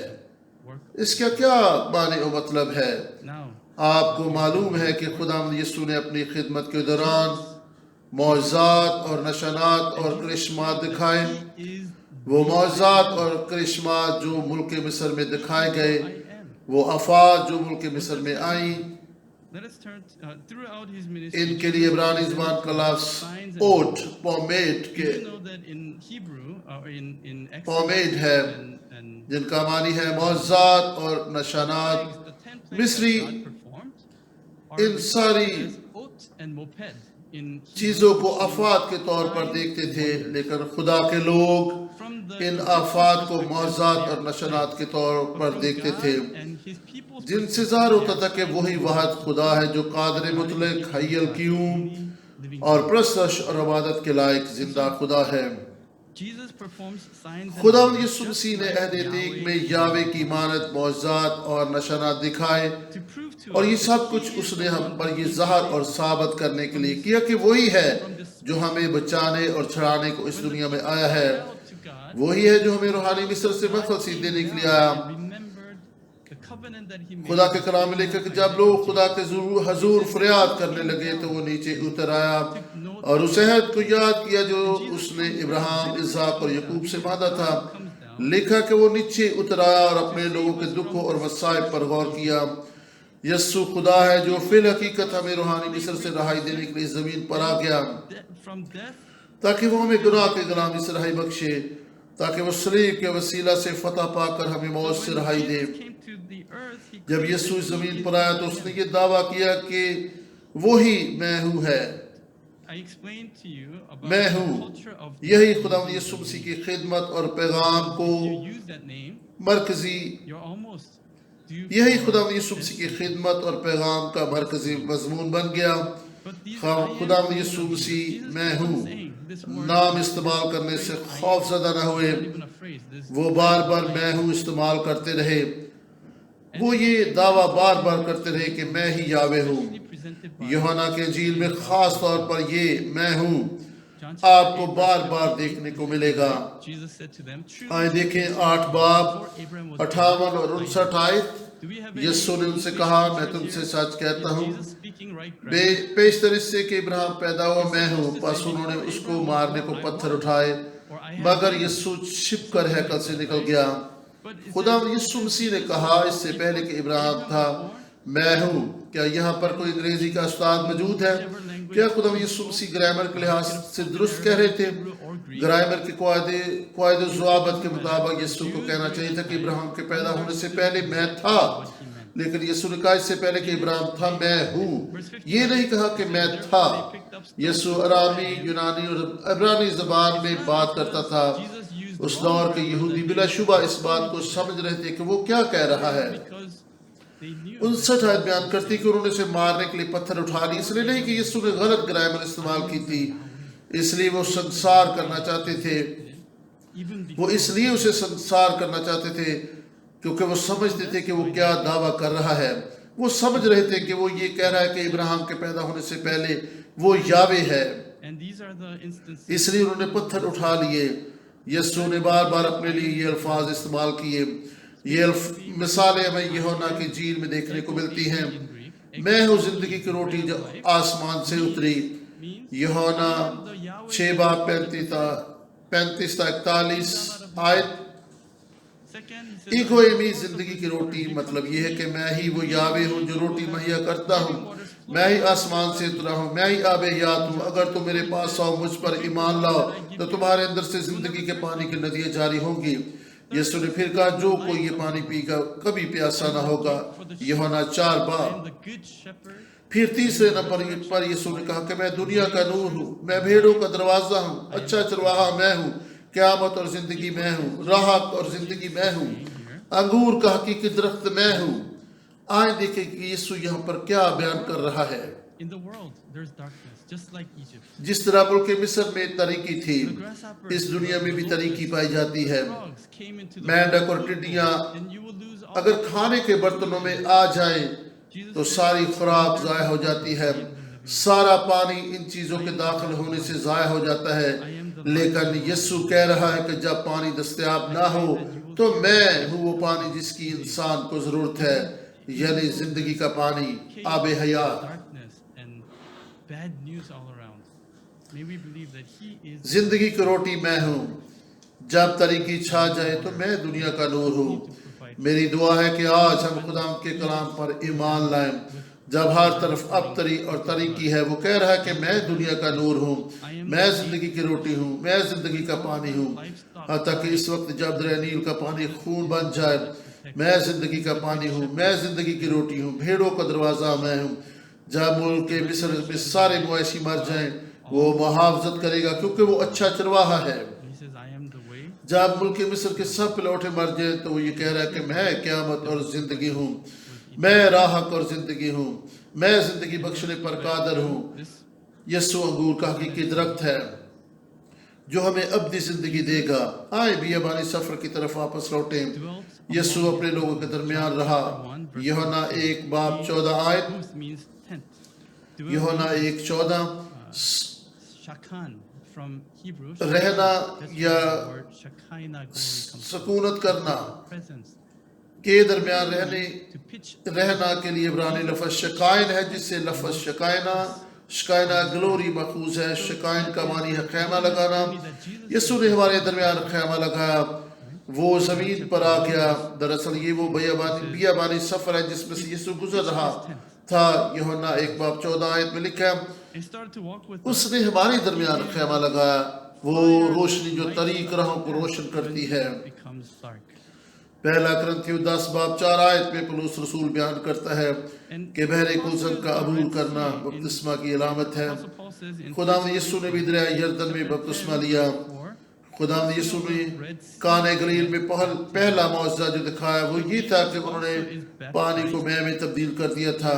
اس کا کیا معنی و مطلب ہے؟ Now, آپ کو معلوم ہے کہ خداوند یسوع نے اپنی خدمت کے دوران معجزات اور نشانات اور کرشمات دکھائے۔ he is وہ معجزات اور کرشمات جو ملک مصر میں دکھائے گئے، I am. وہ افعال جو ملک مصر میں آئیں، Let us turn throughout his ان ministry. کے لیے عبرانی زبان کا لفظ اوٹ پومیٹ کے You know that in Hebrew or in Exodus پومیٹ ہے، and جن کا معنی ہے معجزات اور نشانات۔ the 10 plagues مصری that God performed in are ساری as oat and moped in Hebrew. چیزوں کو آفات کے طور پر دیکھتے تھے، لیکن خدا کے لوگ From the ان Egyptian آفات کو perspective, معجزات they اور are نشانات کے طور But پر from دیکھتے God تھے، and his people's جن سے perspective, ظاہر they ہوتا are تھا کہ وہی واحد خدا ہے جو قادر مطلق، حی القیوم living اور God. پرستش اور عبادت کے لائق زندہ خدا ہے۔ Jesus performs signs and خدا wonders یسوع just مسیح نے like عہد Yahweh عتیق میں is یاوے God. کی مانت معجزات اور نشانات دکھائے، To prove to اور یہ us سب that کچھ he اس is نے the ہم one پر who یہ can ظاہر save اور ثابت کرنے کے لیے کیا کہ وہی ہے جو ہمیں بچانے اور چھڑانے کو اس دنیا میں آیا ہے، out to God. وہی ہے جو ہمیں روحانی مصر سے مخلصی دینے کے لیے آیا۔ Remembered the covenant that he made. خدا کے کلام میں لکھا کہ جب لوگ خدا کے حضور فریاد کرنے لگے تو وہ نیچے اتر آیا اور اس عہد کو یاد کیا جو اس نے ابراہیم، اسحاق اور یعقوب سے مانگا تھا۔ لکھا کہ وہ نیچے اتر آیا اور اپنے لوگوں کے دکھوں اور مصائب پر غور کیا۔ یسوع خدا ہے جو فی الحقیقت ہمیں روحانی مصر سے رہائی دینے کے لیے زمین پر آ گیا From death, تاکہ وہ ہمیں گناہ کے غلامی سے رہائی بخشے، تاکہ وہ صلیب کے وسیلہ سے فتح پا کر ہمیں موت سے when رہائی دے۔ Jesus came to the earth, he جب claimed یسوع that he زمین is پر آیا تو the اس نے I am. یہ دعویٰ کیا کہ وہی میں ہوں ہے، I explained to you about میں the ہوں۔ culture of یہی خداوند یسوع مسیح کی خدمت اور پیغام کو you use that name, مرکزی، you're almost due یہی for خداوند یسوع مسیح کی خدمت اور پیغام کا مرکزی مضمون بن گیا۔ But these خداوند یسوع مسیح میں ہوں نام استعمال کرنے سے خوف زدہ نہ ہوئے، not even a phrase. This وہ بار بار میں ہوں استعمال کرتے رہے، وہ یہ دعویٰ بار بار کرتے رہے کہ میں ہی یاوے ہوں۔ presented by یوحنا کے انجیل میں خاص طور پر یہ میں ہوں John آپ کو بار بار دیکھنے کو ملے گا۔ Jesus said to them, آئیں دیکھیں 8 باب 58 اور 59 آیت۔ Do we have یسوع نے ان سے کہا میں تم سے سچ کہتا ہوں، Jesus speaking right ground? پیشتر اس سے کہ ابراہیم پیدا ہوا میں ہوں۔ پس انہوں نے اس کو مارنے کو پتھر اٹھائے، Or I have مگر یسوع چھپ کر ہیکل سے نکل گیا۔ But it خدا says, یسوع مسیح نے کہا اس سے پہلے کہ ابراہیم تھا میں ہوں۔ کیا یہاں پر کوئی انگریزی کا استاد موجود ہے؟ کیا خدا یسوع مسیح گرامر کے لحاظ سے درست کہہ رہے تھے؟ گرامر کے قواعد و ضوابط کے مطابق یسوع کو کہنا چاہیے تھا کہ ابراہیم کے پیدا ہونے سے پہلے میں تھا، لیکن یسوع نے کہا اس سے پہلے کہ ابراہیم تھا میں ہوں، یہ نہیں کہا کہ میں تھا۔ یسوع ارامی، یونانی اور عبرانی زبان میں بات کرتا تھا۔ Jesus used اس دور کے یہودی بلا شبہ اس بات کو سمجھ رہے تھے کہ وہ کیا کہہ رہا ہے۔ because they knew 59 آیت بیان کرتی کہ انہوں نے اسے مارنے کے لیے پتھر اٹھا لی، اس لیے نہیں کہ یسوع نے غلط گرامر استعمال کی تھی، اس لیے وہ سنسار کرنا چاہتے تھے، even وہ before اس لیے اسے سنسار کرنا چاہتے تھے کیونکہ وہ سمجھتے تھے کہ وہ کیا دعویٰ کر رہا ہے۔ وہ سمجھ رہے تھے کہ وہ یہ کہہ رہا ہے کہ ابراہیم کے پیدا ہونے سے پہلے وہ یاوے ہے، and these are the instances اس لیے انہوں نے پتھر اٹھا لیے۔ یسوع نے بار بار اپنے لیے یہ الفاظ استعمال کیے۔ یہ مثالیں ہمیں یوحنا کی انجیل میں دیکھنے کو ملتی ہیں۔ in Greek میں ہوں زندگی کی روٹی جو آسمان سے اتری، means یوحنا 6 باب 35 تا 41 آیت۔ second he says ایکو ایمی زندگی کی روٹی مطلب یہ ہے کہ میں ہی وہ یاوے ہوں جو روٹی مہیا کرتا ہوں، میں ہی آسمان سے اترا ہوں، میں ہی آب حیات ہوں۔ اگر تم میرے پاس آؤ، مجھ پر ایمان لاؤ تو تمہارے اندر سے زندگی کے پانی کی ندیاں جاری ہوں گی۔ یسوع نے پھر کہا جو کوئی یہ پانی پی گا کبھی پیاسا نہ ہوگا، یوحنا 4 I باب۔ am the good shepherd. پھر تیسرے نمبر پر یسوع نے کہا کہ میں دنیا کا نور ہوں، میں بھیڑوں کا دروازہ ہوں، اچھا چرواہا میں ہوں، قیامت اور زندگی میں ہوں، راہ اور زندگی میں ہوں، انگور کا حقیقی درخت میں ہوں۔ آئیں دیکھیں کہ یسوع یہاں پر کیا بیان کر رہا ہے۔ In the world, there's darkness, just like Egypt. جس طرح ملک مصر میں تاریکی تھی، The grasshoppers, اس دنیا میں بھی the تاریکی locusts, پائی جاتی ہے۔ frogs came into the مینڈک اور food bowl, ٹڈیاں then you will lose all اگر the کھانے کے برتنوں میں آ جائیں Jesus تو said, ساری خوراک "There ضائع ہو is جاتی ہے، I am the living سارا پانی ان چیزوں کے داخل ہونے سے ضائع ہو جاتا ہے۔ لیکن یسوع کہہ رہا ہے کہ جب پانی دستیاب نہ ہو تو میں ہوں وہ پانی جس کی انسان کو ضرورت ہے، یعنی زندگی کا پانی، آب حیات۔ darkness and bad news all around. May we believe that He is زندگی کی روٹی میں ہوں، جب تاریکی چھا جائے تو میں دنیا کا نور ہوں۔ میری دعا ہے کہ آج ہم خدا کے کلام پر ایمان لائیں۔ جب ہر طرف ابتری اور تاریکی ہے، وہ کہہ رہا ہے کہ میں دنیا کا نور ہوں، میں زندگی کی روٹی ہوں، میں زندگی کا پانی ہوں۔ حتیٰ کہ اس وقت جب دریا نیل کا پانی خون بن جائے، میں زندگی کا پانی ہوں، میں زندگی کی روٹی ہوں، بھیڑوں کا دروازہ میں ہوں۔ جب ملک مصر میں سارے مویشی مر جائیں، وہ محافظت کرے گا کیونکہ وہ اچھا چرواہا ہے۔ He says, I am the way. جب ملک مصر کے سب پلوٹے مر جائیں تو وہ یہ کہہ رہا ہے کہ میں قیامت اور زندگی ہوں، میں راہ اور زندگی ہوں، میں زندگی بخشنے پر قادر ہوں۔ This یسوع انگور کا حقیقی درخت ہے جو ہمیں ابدی زندگی دے گا۔ آئیں بیابانی سفر کی طرف واپس لوٹیں۔ dwelt یسوع اپنے لوگوں کے درمیان رہا۔ یوحنا 1 باب 14 آیت، booth means tent. Dwell Yuhanna means 1:14 shakan from Hebrew. رہنا That's where یا the word Shekinah glory comes from. سکونت کرنا Presence. کے درمیان To pitch رہنا کے لیے عبرانی لفظ شکائن ہے، جس سے لفظ شکائنا گلوری ماخوذ ہے۔ شکائن کا معنی ہے خیمہ لگانا۔ یسوع نے ہمارے درمیان خیمہ لگایا، وہ زمین پر آ گیا۔ دراصل یہ وہ بیابانی سفر ہے جس میں سے یسوع گزر رہا تھا۔ یوحنا 1 باب 14 آیت میں لکھا ہے، and started to walk with us us. نے ہمارے درمیان خیمہ لگایا، وہ روشنی جو طریق راہوں کو روشن کرتی ہے۔ Becomes dark. پہلا کرنتھیوں 10 باب 4 آیت میں پولس رسول بیان کرتا ہے کہ بحر کوثر کا عبور کرنا بپتسمہ کی علامت ہے۔ Apostle Paul says in خداوند یسوع نے بھی دریا یردن میں بپتسمہ لیا۔ 4, خداوند یسوع نے کانہ گلیل میں پہلا معجزہ جو دکھایا وہ یہ تھا کہ انہوں نے پانی کو مے میں تبدیل کر دیا تھا،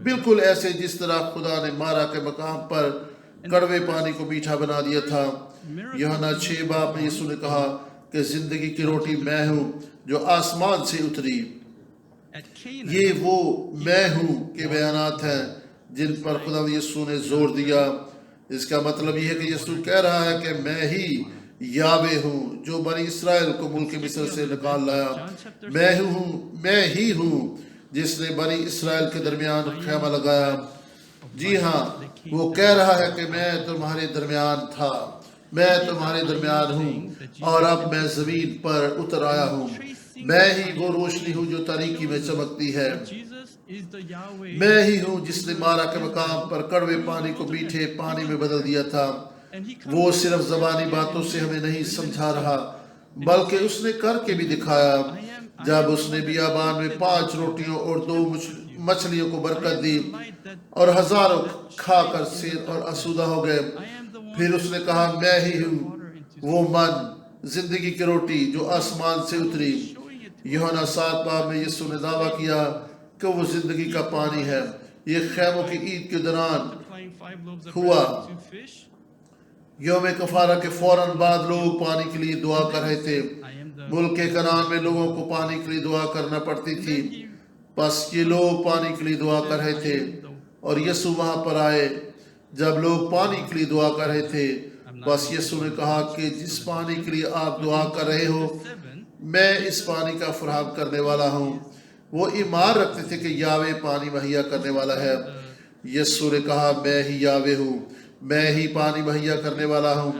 بالکل ایسے جس طرح خدا نے مارا کے مقام پر کڑوے پانی کو میٹھا بنا دیا تھا۔ یوحنا 6 باب میں یسوع نے کہا کہ زندگی کی روٹی میں ہوں جو آسمان سے اتری۔ at Cana, یہ وہ میں ہوں کے بیانات ہیں جن پر خدا یسوع نے زور دیا۔ اس کا مطلب یہ ہے کہ یسوع کہہ رہا ہے کہ میں ہی یاوے ہوں جو بنی اسرائیل کو ملک مصر سے نکال لایا۔ میں ہی ہوں جس نے بنی اسرائیل کے درمیان خیمہ لگایا۔ جی ہاں، وہ کہہ رہا ہے کہ میں تمہارے درمیان تھا، میں تمہارے درمیان ہوں اور اب میں زمین پر اتر آیا ہوں۔ میں ہی وہ روشنی ہوں جو تاریکی میں چمکتی ہے۔ Jesus is the Yahweh. میں ہی ہوں جس نے مارا کے مقام پر کڑوے پانی کو میٹھے پانی میں بدل دیا تھا۔ And he comes وہ صرف زبانی باتوں سے ہمیں نہیں سمجھا رہا بلکہ اس نے کر کے بھی دکھایا۔ جب اس نے بیابان میں 5 روٹیوں اور 2 مچھلیوں کو برکت دی اور ہزاروں کھا کر سیر اور اسودہ ہو گئے، پھر اس نے کہا میں ہی ہوں وہ من، زندگی کی روٹی جو آسمان سے اتری۔ یوحنا 7 باب میں یسوع نے دعویٰ کیا کہ وہ زندگی کا پانی ہے۔ یہ خیموں کی عید کے دوران multiplying 5 loaves of ہوا۔ bread and 2 fish. یوم کفارہ کے فوراً بعد لوگ پانی کے لیے دعا کر رہے تھے۔ I am the ملک کنعان میں لوگوں کو پانی کے لیے دعا کرنا پڑتی تھی، بس یہ لوگ پانی کے لیے دعا کر رہے تھے اور یسوع وہاں پر آئے۔ جب لوگ پانی کے لیے دعا کر رہے تھے، بس یسوع نے کہا کہ جس پانی کے لیے آپ دعا کر رہے ہو 7. میں اس پانی کا فراہم کرنے والا ہوں۔ وہ ایمان رکھتے تھے کہ یاوے پانی مہیا کرنے والا ہے۔ یسوع نے کہا میں ہی یاوے ہوں، میں ہی پانی مہیا کرنے والا ہوں،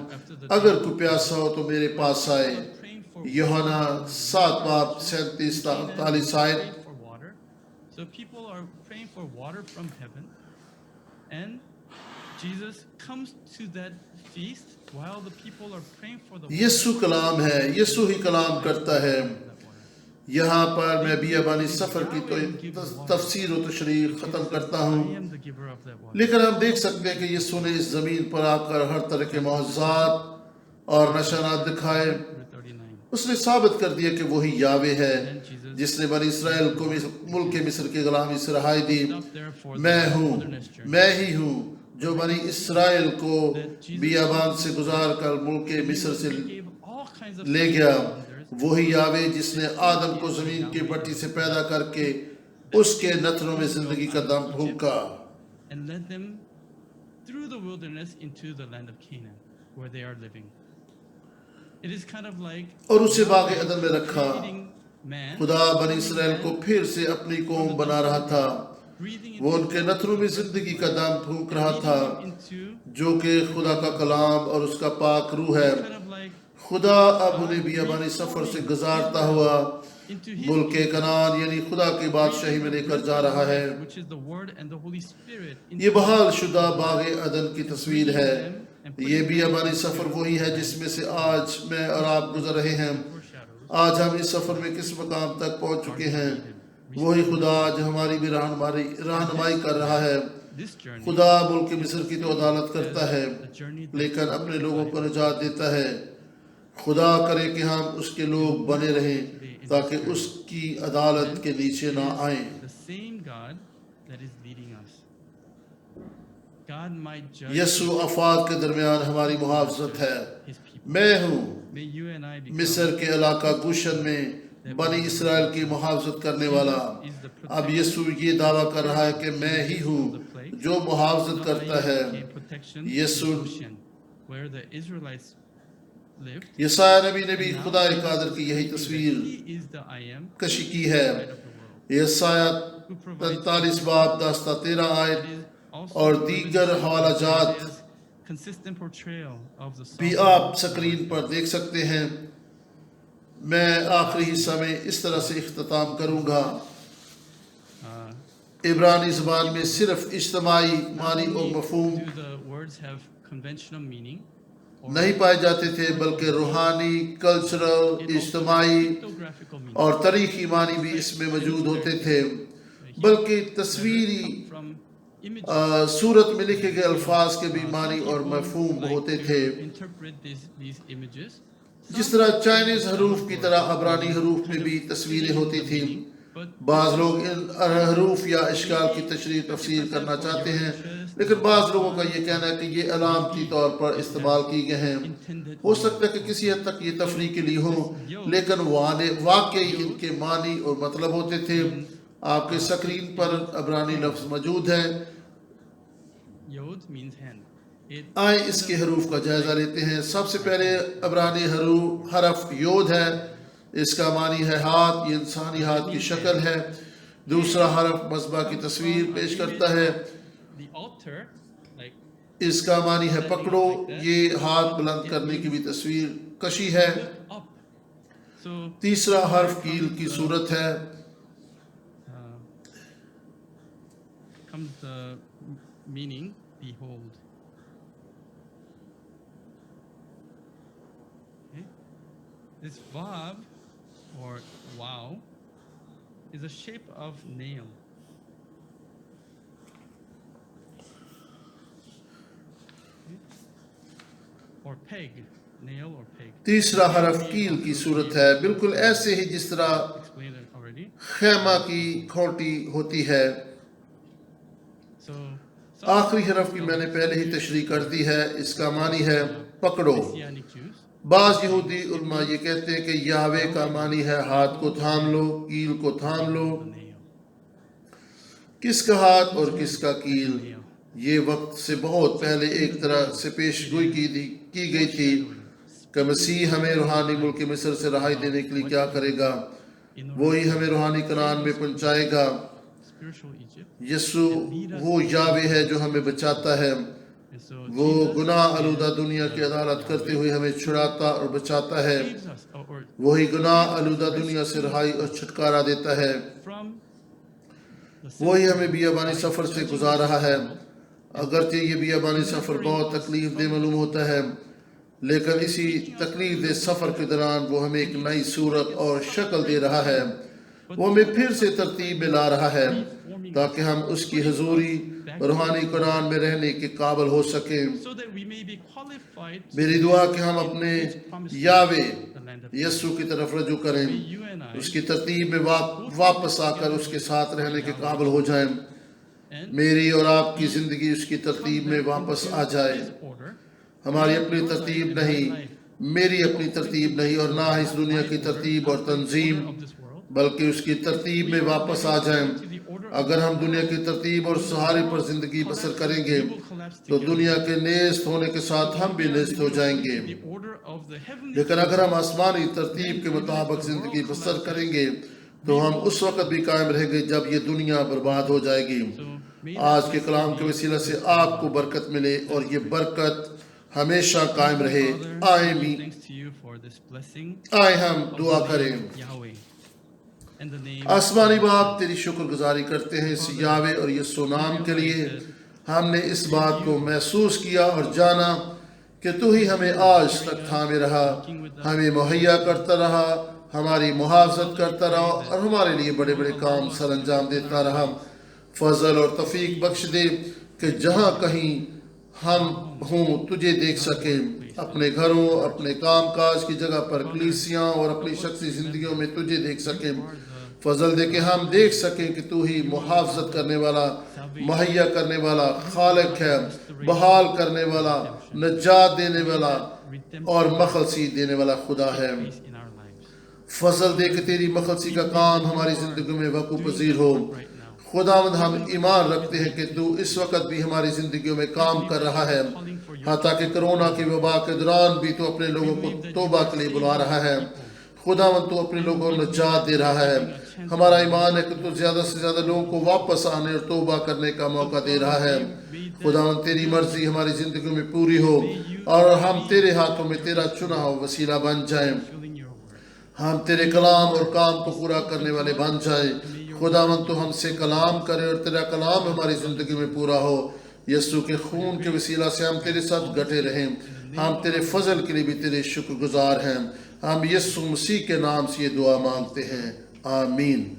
اگر کوئی پیاسا ہو تو میرے پاس آئے۔ Praying for یوحنا 7 باب 37-43 آیت۔ praying for water. So people are praying for water from heaven, and Jesus comes to that feast while the people are praying for the یسو کلام ہے، یسو ہی کلام کرتا ہے. that water. یہاں پر میں بیابانی سفر کی تو تفسیر و تشریح ختم کرتا I ہوں. am the giver of that water. لیکن ہم دیکھ سکتے ہیں کہ یسوع نے اس زمین پر آ کر ہر طرح کے معجزات اور نشانات دکھائے. Verse 39. اس نے ثابت کر دیا کہ وہی یاوے ہے جس نے بنی اسرائیل کو ملک مصر کی غلامی سے رہائی دی. Stop there for the میں ہوں، wilderness journey. میں ہی ہوں جو بنی اسرائیل کو بیابان سے گزار کر ملک مصر سے He gave all kinds of لے signs گیا. and wonders وہی یاوے جس نے آدم کو زمین کی مٹی سے پیدا کر کے اس کے نتنوں میں زندگی کا دم پھونکا and led them through the wilderness into the land of Canaan, where they are living. It is kind of like اور اسے باغ عدن میں رکھا. creating man, خدا بنی اسرائیل کو پھر سے اپنی قوم بنا رہا تھا. breathing وہ into ان کے نتنوں میں زندگی کا دم پھونک رہا leading تھا them into جو کہ خدا کا کلام اور اس کا پاک روح ہے. kind of like خدا اب انہیں بیابانی سفر سے گزارتا ہوا into his ملک کنعان یعنی خدا کی بادشاہی میں لے کر جا رہا ہے. which is the word and the Holy Spirit یہ بحال شدہ باغ عدن کی تصویر ہے. یہ بیابانی سفر وہی ہے جس میں سے آج میں اور آپ گزر رہے ہیں. foreshadows آج ہم اس سفر میں کس مقام تک پہنچ چکے ہیں؟ وہی خدا جو ہماری بھی رہنمائی کر رہا ہے. this journey, خدا ملک مصر کی تو عدالت کرتا ہے the journey لیکن اپنے لوگوں کو نجات دیتا ہے. خدا کرے کہ ہم اس کے لوگ بنے رہیں تاکہ اس کی عدالت کے نیچے نہ آئیں. the same God that is leading us. God might judge یسوع افات کے درمیان ہماری محافظت ہے. his people. میں ہوں May you and I become مصر کے علاقہ گوشن میں بنی اسرائیل کی محافظت کرنے والا. اب یسوع یہ دعویٰ کر رہا ہے کہ میں ہی ہوں جو محافظت کرتا ہے. یسوع where the Israelites lived. یسایہ نبی نے بھی خدا قادر کی یہی تصویر He is the I am کشی کی ہے. of the world. یسایہ Who provides 43 باب 10-13 آیت also اور دیگر حوالہ جات is consistent portrayal of the بھی sovereign آپ سکرین پر دیکھ سکتے ہیں. میں آخری حصہ میں اس طرح سے اختتام کروں گا. عبرانی زبان میں صرف اجتماعی معنی اور مفہوم Do the words have conventional meaning? Or نہیں پائے جاتے تھے بلکہ روحانی، کلچرل، اجتماعی cryptographical meaning? اور تاریخی معنی بھی اس میں موجود ہوتے تھے. بلکہ تصویری From images. صورت میں لکھے گئے الفاظ کے بھی معنی اور مفہوم ہوتے تھے. Interpret these images. جس طرح چائنیز حروف کی طرح عبرانی حروف میں بھی تصویریں ہوتی تھیں. بعض لوگ ان حروف یا اشکال کی تشریح تفسیر کرنا چاہتے ہیں لیکن بعض لوگوں کا یہ کہنا ہے کہ یہ علامتی طور پر استعمال کی گئے ہیں. ہو سکتا ہے کہ کسی حد تک یہ تفریح کے لیے ہو لیکن واقعی ان کے معنی اور مطلب ہوتے تھے. آپ کے سکرین پر عبرانی لفظ موجود ہے. Yod means hand. It آئیں اس کے حروف کا جائزہ لیتے ہیں. سب سے پہلے عبرانی حرف یود ہے. اس کا معنی ہے ہاتھ. یہ انسانی ہاتھ کی شکل ہے. دوسرا حرف مذبح کی تصویر پیش کرتا ہے. the altar, like اس کا معنی ہے پکڑو. یہ ہاتھ بلند کرنے کی بھی تصویر کشی ہے. up. So تیسرا حرف کیل کی صورت ہے. comes the meaning behold. Okay. This vav or wow is a shape of nail. Okay. Or peg, nail or peg. تیسرا حرف کیل کی صورت ہے. بالکل ایسے ہی جس طرح Explained it already. خیمہ کی کھوٹی ہوتی ہے. So آخری حرف کی میں نے پہلے ہی تشریح کر دی ہے. اس کا معنی ہے پکڑو. Messianic Jews بعض یہودی علماء یہ کہتے ہیں کہ یہوے کا معنی ہے ہاتھ کو تھام لو، کیل کو تھام لو. the nail. کس کا ہاتھ اور کس کا کیل؟ یہ وقت سے بہت پہلے ایک طرح سے پیش گوئی کی گئی تھی کہ مسیح ہمیں روحانی ملک مصر سے رہائی دینے کے لیے کیا کرے گا. وہی ہمیں روحانی کنعان میں پہنچائے گا. Spiritual Egypt. یسوع وہ یاوے ہے جو ہمیں بچاتا ہے. And so وہ Jesus گناہ آلودہ دنیا کی عدالت کرتے ہوئے ہمیں چھڑاتا اور بچاتا ہے. saves us or وہی گناہ آلودہ دنیا سے رہائی اور چھٹکارا دیتا ہے. from the وہی ہمیں بیابانی سفر سے گزار رہا ہے. اگرچہ یہ بیابانی سفر بہت تکلیف دہ معلوم ہوتا ہے، لیکن اسی تکلیف دہ سفر کے دوران وہ ہمیں ایک نئی صورت اور شکل دے رہا ہے، وہ ہمیں پھر سے ترتیب میں لا رہا ہے تاکہ ہم اس کی حضوری روحانی قرآن میں رہنے کے قابل ہو سکیں۔ so that we may be qualified میری دعا کہ ہم اپنے یاوے the land of یسوع کی طرف رجوع کریں، you and I اس کی ترتیب میں واپس آ کر اس کے ساتھ رہنے کے قابل ہو جائیں، and میری اور آپ کی زندگی اس کی ترتیب میں واپس آ جائے۔ his order, ہماری اپنی ترتیب نہیں، میری اپنی ترتیب نہیں، اور نہ اس دنیا کی ترتیب اور تنظیم، of this world, بلکہ اس کی ترتیب میں واپس آ جائیں۔ to the order اگر ہم دنیا کی ترتیب اور سہارے پر زندگی بسر کریں گے will collapse تو دنیا کے نیست ہونے کے ساتھ ہم بھی نیست ہو جائیں گے، the order of the heavenly لیکن اگر ہم آسمانی ترتیب کے مطابق زندگی بسر کریں گے تو ہم اس وقت بھی قائم رہیں گے جب یہ دنیا برباد ہو جائے گی۔ آج کے کلام کے وسیلہ سے آپ کو برکت ملے اور یہ برکت ہمیشہ قائم رہے۔ آمین۔ thanks to you for this blessing آئے ہم دعا کریں۔ Yahweh in the name آسمانی باپ، تیری شکر گزاری کرتے ہیں اس یاوے اور یسوع نام کے لیے۔ ہم نے اس بات کو محسوس کیا اور جانا کہ تو ہی ہمیں آج تک تھامے رہا، ہمیں مہیا کرتا رہا، ہماری محافظت کرتا رہا اور ہمارے لیے بڑے بڑے کام سر انجام دیتا رہا۔ فضل اور توفیق بخش دے کہ جہاں کہیں ہم ہوں تجھے دیکھ سکیں، اپنے گھروں، اپنے کام کاج کی جگہ پر، کلیسیاں اور اپنی شخصی زندگیوں میں تجھے دیکھ سکیں۔ فضل دے کہ ہم دیکھ سکیں کہ تو ہی محافظت کرنے والا، مہیا کرنے والا خالق ہے، بحال کرنے والا، نجات دینے والا اور مخلصی دینے والا خدا ہے۔ in our lives. فضل دے کہ تیری مخلصی کا کام ہماری زندگی میں وقوع پذیر ہو۔ خداوند ہم ایمان رکھتے ہیں کہ تو اس وقت بھی ہماری زندگیوں میں کام کر رہا ہے، حتیٰ کہ کرونا کی وبا کے دوران بھی تو اپنے لوگوں کو توبہ کے لیے بلا رہا ہے۔ خداوند تو اپنے لوگوں کو نجات دے رہا ہے۔ ہمارا ایمان ہے کہ تو زیادہ سے زیادہ لوگوں کو واپس آنے اور توبہ کرنے کا موقع دے رہا ہے۔ خداوند تیری مرضی ہماری زندگیوں میں پوری ہو اور ہم تیرے ہاتھوں میں تیرا چنا ہو وسیلہ بن جائیں، Fulfilling your word. ہم تیرے کلام اور کام کو پورا کرنے والے بن جائیں۔ خداوند تو ہم سے کلام کرے اور تیرا کلام ہماری زندگی میں پورا ہو۔ یسوع کے خون کے وسیلہ سے ہم تیرے ساتھ گٹے رہیں۔ ہم تیرے فضل کے لیے بھی تیرے شکر گزار ہیں۔ ہم یسوع مسیح کے نام سے یہ دعا مانگتے ہیں، آمین۔